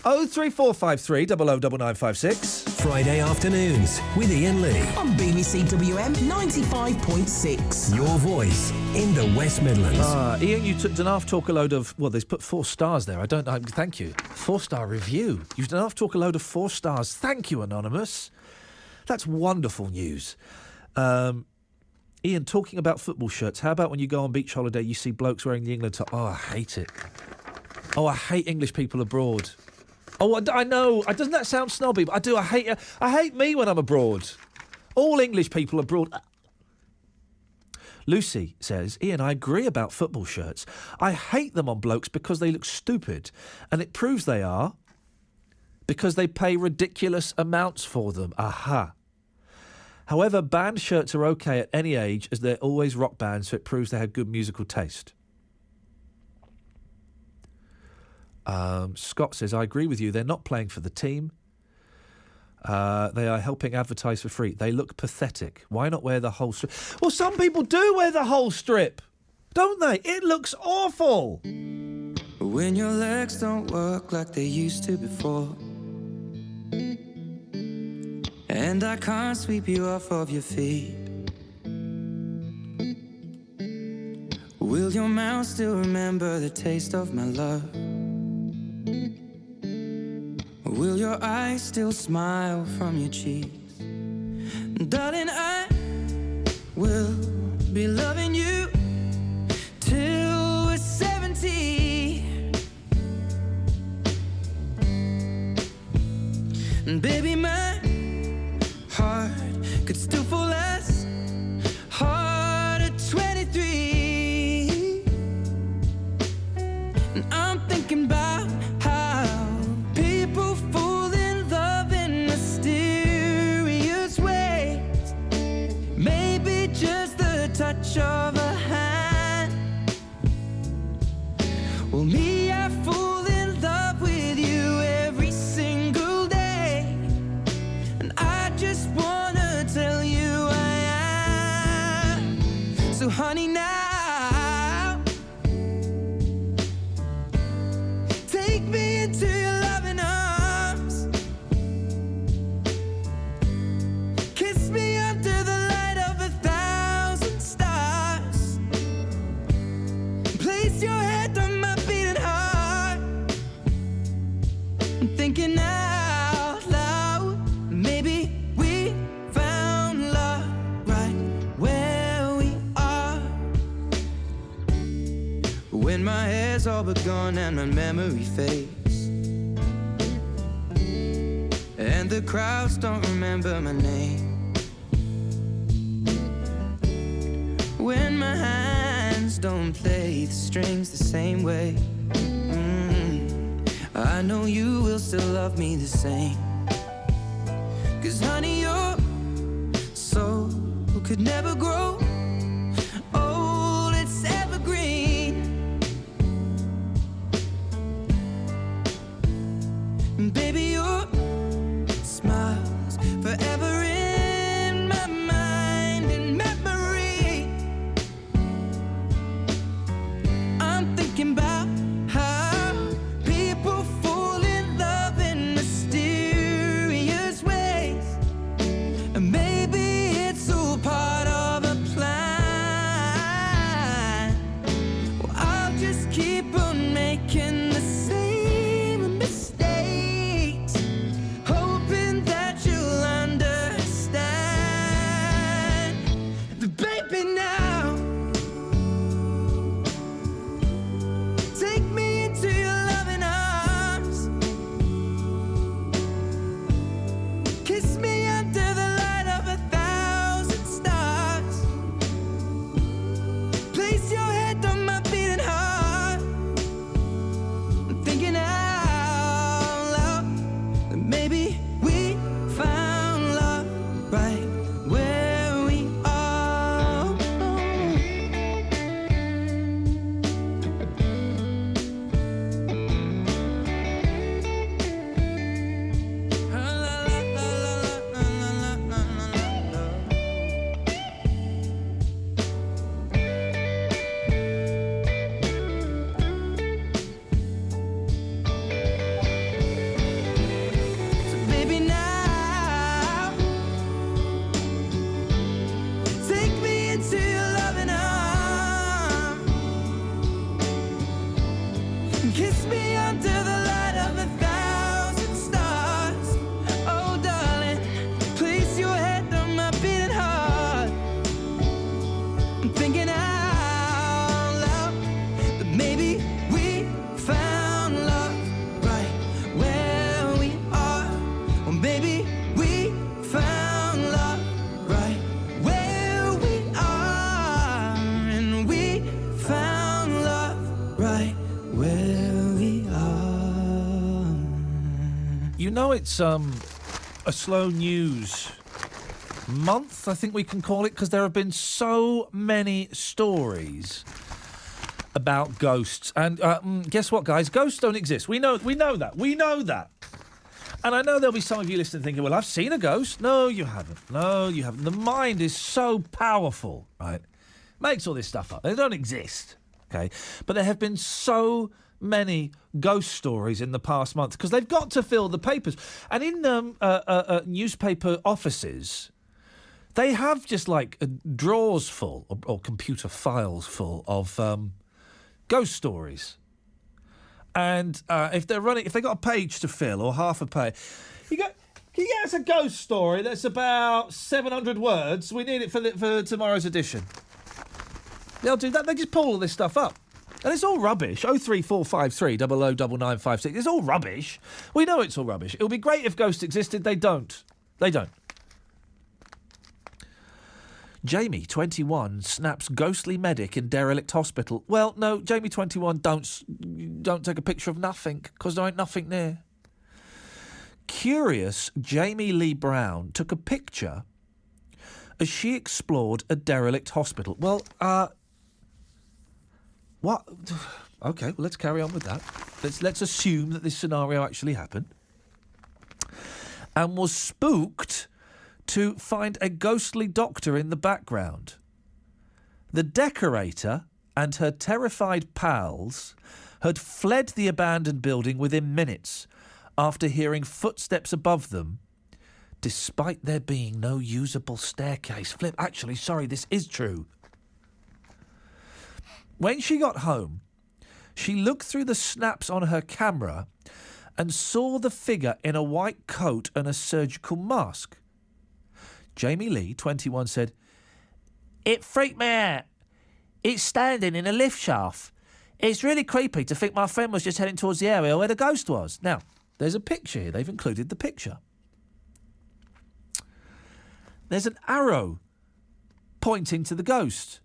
03453 009956. Friday afternoons with Iain Lee. On BBC WM 95.6. Your voice in the West Midlands. Iain, you done half talk a load of... Well, they've put 4 stars there. I don't know. Thank you. 4-star review. You've done half talk a load of 4 stars. Thank you, Anonymous. That's wonderful news. Iain, talking about football shirts, how about when you go on beach holiday, you see blokes wearing the England top? Oh, I hate it. Oh, I hate English people abroad. Oh, I know. Doesn't that sound snobby? But I do. I hate me when I'm abroad. All English people abroad. Lucy says, Iain, I agree about football shirts. I hate them on blokes because they look stupid. And it proves they are because they pay ridiculous amounts for them. Aha. However, band shirts are okay at any age as they're always rock bands, so it proves they have good musical taste. Scott says, I agree with you. They're not playing for the team. They are helping advertise for free. They look pathetic. Why not wear the whole strip? Well, some people do wear the whole strip, don't they? It looks awful. When your legs don't work like they used to before, and I can't sweep you off of your feet, will your mouth still remember the taste of my love? Will your eyes still smile from your cheeks? Darling, I will be loving you till we're 70. And baby, my heart could still fall as hard at 23. And I'm thinking about how people fall in love in mysterious ways. Maybe just the touch of a hand. Well, me, I fall in love with you every single day. And I just wanna tell you I am. So honey, now take me into your loving arms. Kiss me under the light of 1,000 stars. Place your head on my beating heart. I'm thinking out loud, maybe we found love right where we are. When my hair's all but gone and my memory fades, and the crowds don't remember my name, when my hands don't play the strings the same way, I know you will still love me the same. 'Cause honey, your soul could never grow old, it's evergreen. And baby, your smile's forever in my mind and memory. I'm thinking about how people fall in love in mysterious ways. And maybe it's all part of a plan. Kiss me under the light of 1,000 stars. Oh, darling, place your head on my beating heart. I'm thinking out loud that maybe we found love right where we are. Or maybe we found love right where we are. And we found love right where we are. You know, it's a slow news month, I think we can call it, because there have been so many stories about ghosts. And guess what, guys? Ghosts don't exist. We know that. And I know there'll be some of you listening thinking, well, I've seen a ghost. No, you haven't. The mind is so powerful, right? Makes all this stuff up. They don't exist, okay? But there have been so many ghost stories in the past month because they've got to fill the papers. And in newspaper offices, they have just like drawers full or computer files full of ghost stories. And if they've got a page to fill or half a page, can you get us a ghost story that's about 700 words? We need it for tomorrow's edition. They'll do that. They just pull all this stuff up. And it's all rubbish. 03453 009956. It's all rubbish. We know it's all rubbish. It would be great if ghosts existed. They don't. Jamie, 21, snaps ghostly medic in derelict hospital. Well, no, Jamie, 21, don't take a picture of nothing, because there ain't nothing there. Curious Jamie Lee Brown took a picture as she explored a derelict hospital. Well, what? Okay, well, let's carry on with that. Let's assume that this scenario actually happened. And was spooked to find a ghostly doctor in the background. The decorator and her terrified pals had fled the abandoned building within minutes after hearing footsteps above them, despite there being no usable staircase. Actually, sorry, this is true. When she got home, she looked through the snaps on her camera and saw the figure in a white coat and a surgical mask. Jamie Lee, 21, said, "It freaked me out. It's standing in a lift shaft. It's really creepy to think my friend was just heading towards the area where the ghost was." Now, there's a picture here. They've included the picture. There's an arrow pointing to the ghost.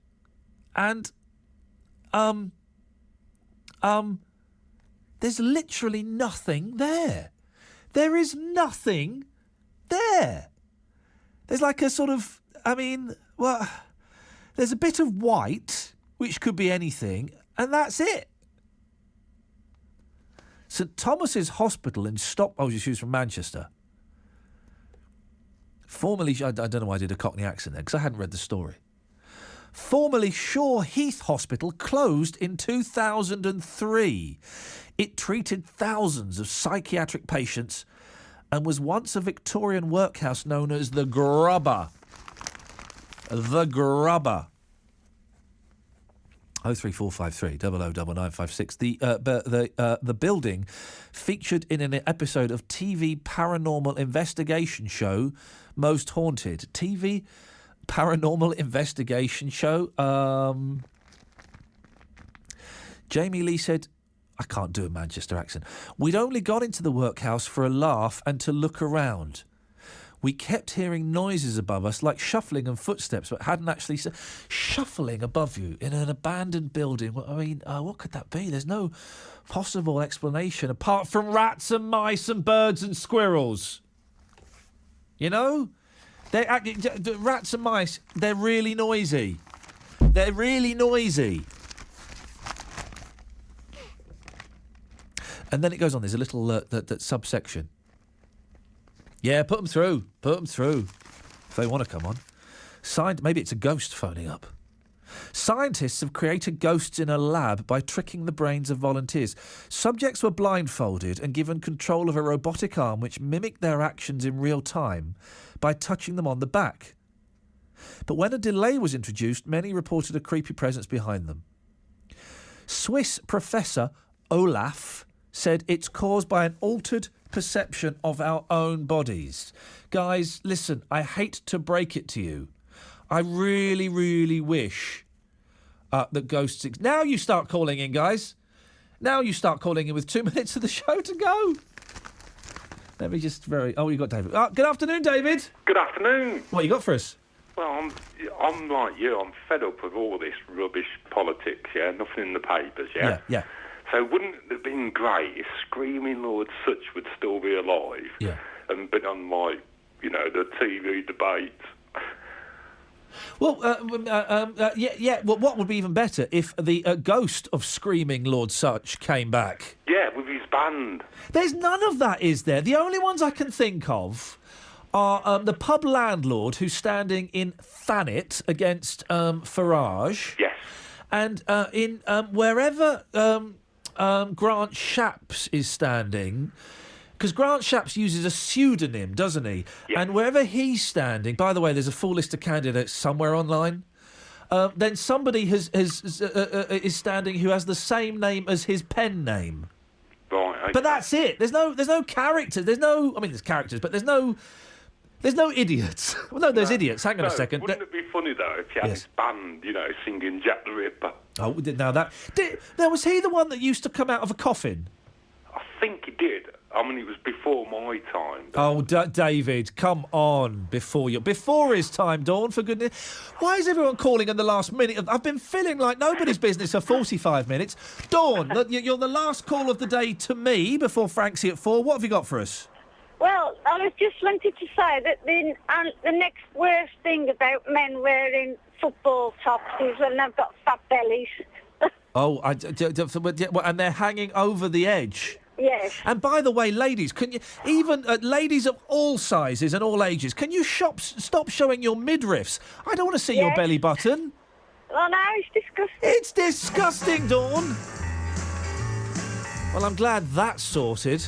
And, there's literally nothing there. There is nothing there. There's like a sort of, there's a bit of white, which could be anything, and that's it. St Thomas's Hospital in she was from Manchester. Formerly, I don't know why I did a Cockney accent there, because I hadn't read the story. Formerly Shaw Heath Hospital closed in 2003. It treated thousands of psychiatric patients and was once a Victorian workhouse known as the Grubber. The Grubber. 03453 009956. The building featured in an episode of TV paranormal investigation show Most Haunted. TV paranormal investigation show. Jamie Lee said, I can't do a Manchester accent. We'd only gone into the workhouse for a laugh and to look around. We kept hearing noises above us, like shuffling and footsteps, but hadn't actually said shuffling above you in an abandoned building. What could that be? There's no possible explanation apart from rats and mice and birds and squirrels. You know? Rats and mice, they're really noisy. They're really noisy. And then it goes on. There's a little that subsection. Yeah, put them through. Put them through. If they want to come on. Maybe it's a ghost phoning up. Scientists have created ghosts in a lab by tricking the brains of volunteers. Subjects were blindfolded and given control of a robotic arm which mimicked their actions in real time by touching them on the back. But when a delay was introduced, many reported a creepy presence behind them. Swiss professor Olaf said it's caused by an altered perception of our own bodies. Guys, listen, I hate to break it to you. I really, really wish that ghosts... Now you start calling in, guys. Now you start calling in with 2 minutes of the show to go. Let me just Oh, you got David. Good afternoon, David. Good afternoon. What you got for us? Well, I'm like you. I'm fed up with all this rubbish politics, yeah? Nothing in the papers, yeah? Yeah. So wouldn't it have been great if Screaming Lord Such would still be alive? Yeah. And been on, like, you know, the TV debates? Well, Well, what would be even better if the ghost of Screaming Lord Such came back? Yeah, with his band. There's none of that, is there? The only ones I can think of are the pub landlord who's standing in Thanet against Farage. Yes. And in wherever Grant Shapps is standing... Because Grant Shapps uses a pseudonym, doesn't he? Yeah. And wherever he's standing, by the way, there's a full list of candidates somewhere online. Then somebody is standing who has the same name as his pen name. Right. Okay. But that's it. There's no characters. There's characters, but there's no idiots. Well, no, there's idiots. Hang on a second. Wouldn't it be funny though if you had this band, you know, singing Jack the Ripper? Oh, now now was he the one that used to come out of a coffin? I think he did. I mean, it was before my time. Oh, David, come on! Before his time, Dawn. For goodness, why is everyone calling in the last minute? I've been feeling like nobody's business for 45 minutes. Dawn, you're the last call of the day to me before Francie at 4. What have you got for us? Well, I was just wanted to say that the next worst thing about men wearing football tops is when they've got fat bellies. Oh, and they're hanging over the edge. Yes. And by the way, ladies, can you even ladies of all sizes and all ages, can you stop showing your midriffs? I don't want to see your belly button. Well, no, it's disgusting. It's disgusting, Dawn. Well, I'm glad that's sorted.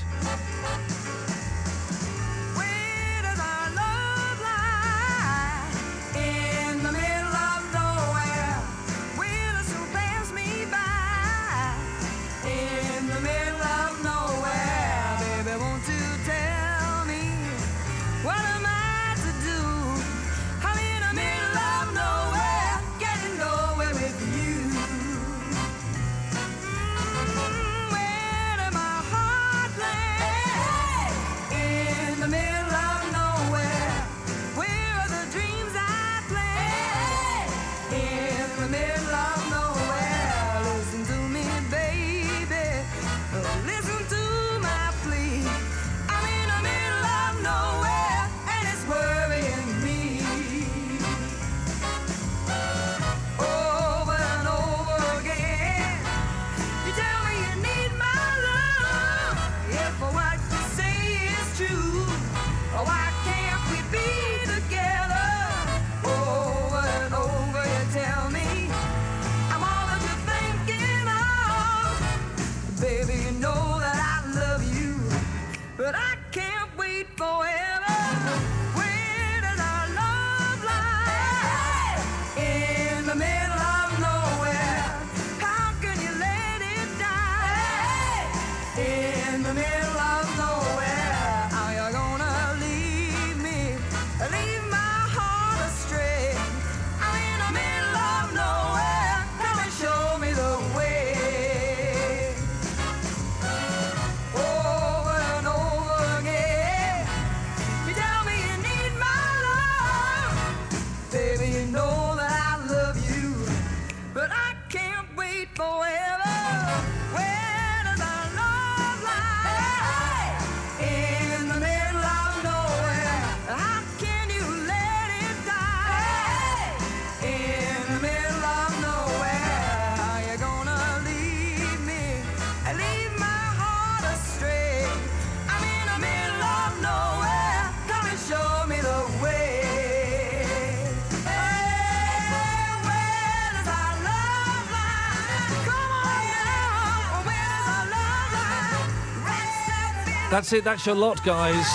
That's it. That's your lot, guys.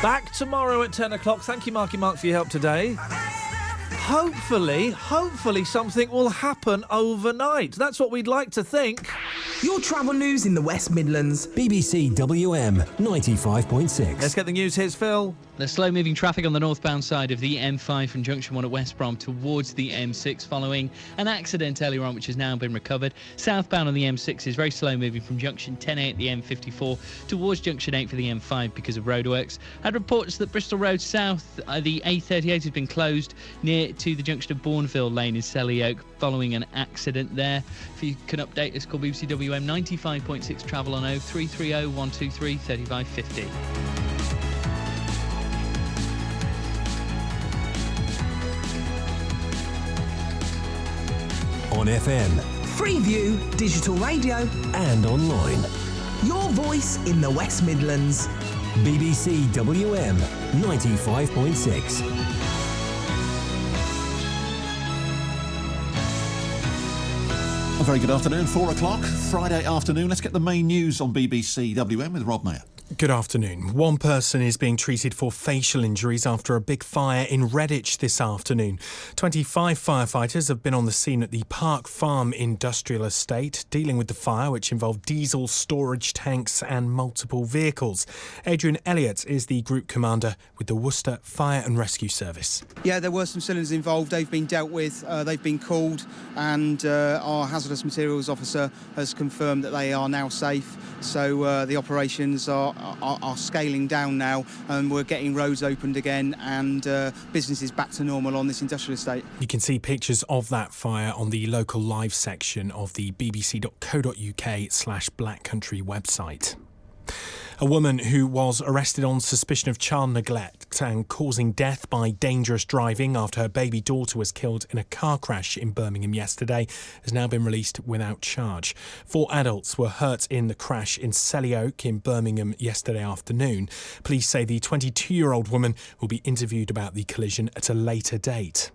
Back tomorrow at 10 o'clock. Thank you, Marky Mark, for your help today. Hopefully something will happen overnight. That's what we'd like to think. Your travel news in the West Midlands. BBC WM 95.6. Let's get the news. Here's Phil. There's slow-moving traffic on the northbound side of the M5 from Junction 1 at West Brom towards the M6 following an accident earlier on which has now been recovered. Southbound on the M6 is very slow-moving from Junction 10A at the M54 towards Junction 8 for the M5 because of roadworks. Had reports that Bristol Road South, the A38 has been closed near to the junction of Bourneville Lane in Selly Oak following an accident there. If you can update us, call BBC WM 95.6 travel on 0330 123 3550. On FM. Freeview, digital radio, and online. Your voice in the West Midlands. BBC WM 95.6. A very good afternoon, 4 o'clock, Friday afternoon. Let's get the main news on BBC WM with Rob Mayer. Good afternoon. One person is being treated for facial injuries after a big fire in Redditch this afternoon. 25 firefighters have been on the scene at the Park Farm industrial estate, dealing with the fire, which involved diesel storage tanks and multiple vehicles. Adrian Elliott is the group commander with the Worcester Fire and Rescue Service. Yeah, there were some cylinders involved. They've been dealt with, they've been called, and our hazardous materials officer has confirmed that they are now safe. So the operations are scaling down now, and we're getting roads opened again, and business is back to normal on this industrial estate. You can see pictures of that fire on the local live section of the bbc.co.uk/Black Country website. A woman who was arrested on suspicion of child neglect and causing death by dangerous driving after her baby daughter was killed in a car crash in Birmingham yesterday has now been released without charge. 4 adults were hurt in the crash in Selly Oak in Birmingham yesterday afternoon. Police say the 22-year-old woman will be interviewed about the collision at a later date.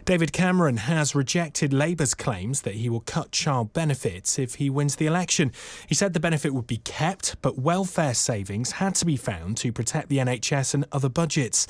David Cameron has rejected Labour's claims that he will cut child benefits if he wins the election. He said the benefit would be kept, but welfare savings had to be found to protect the NHS and other budgets.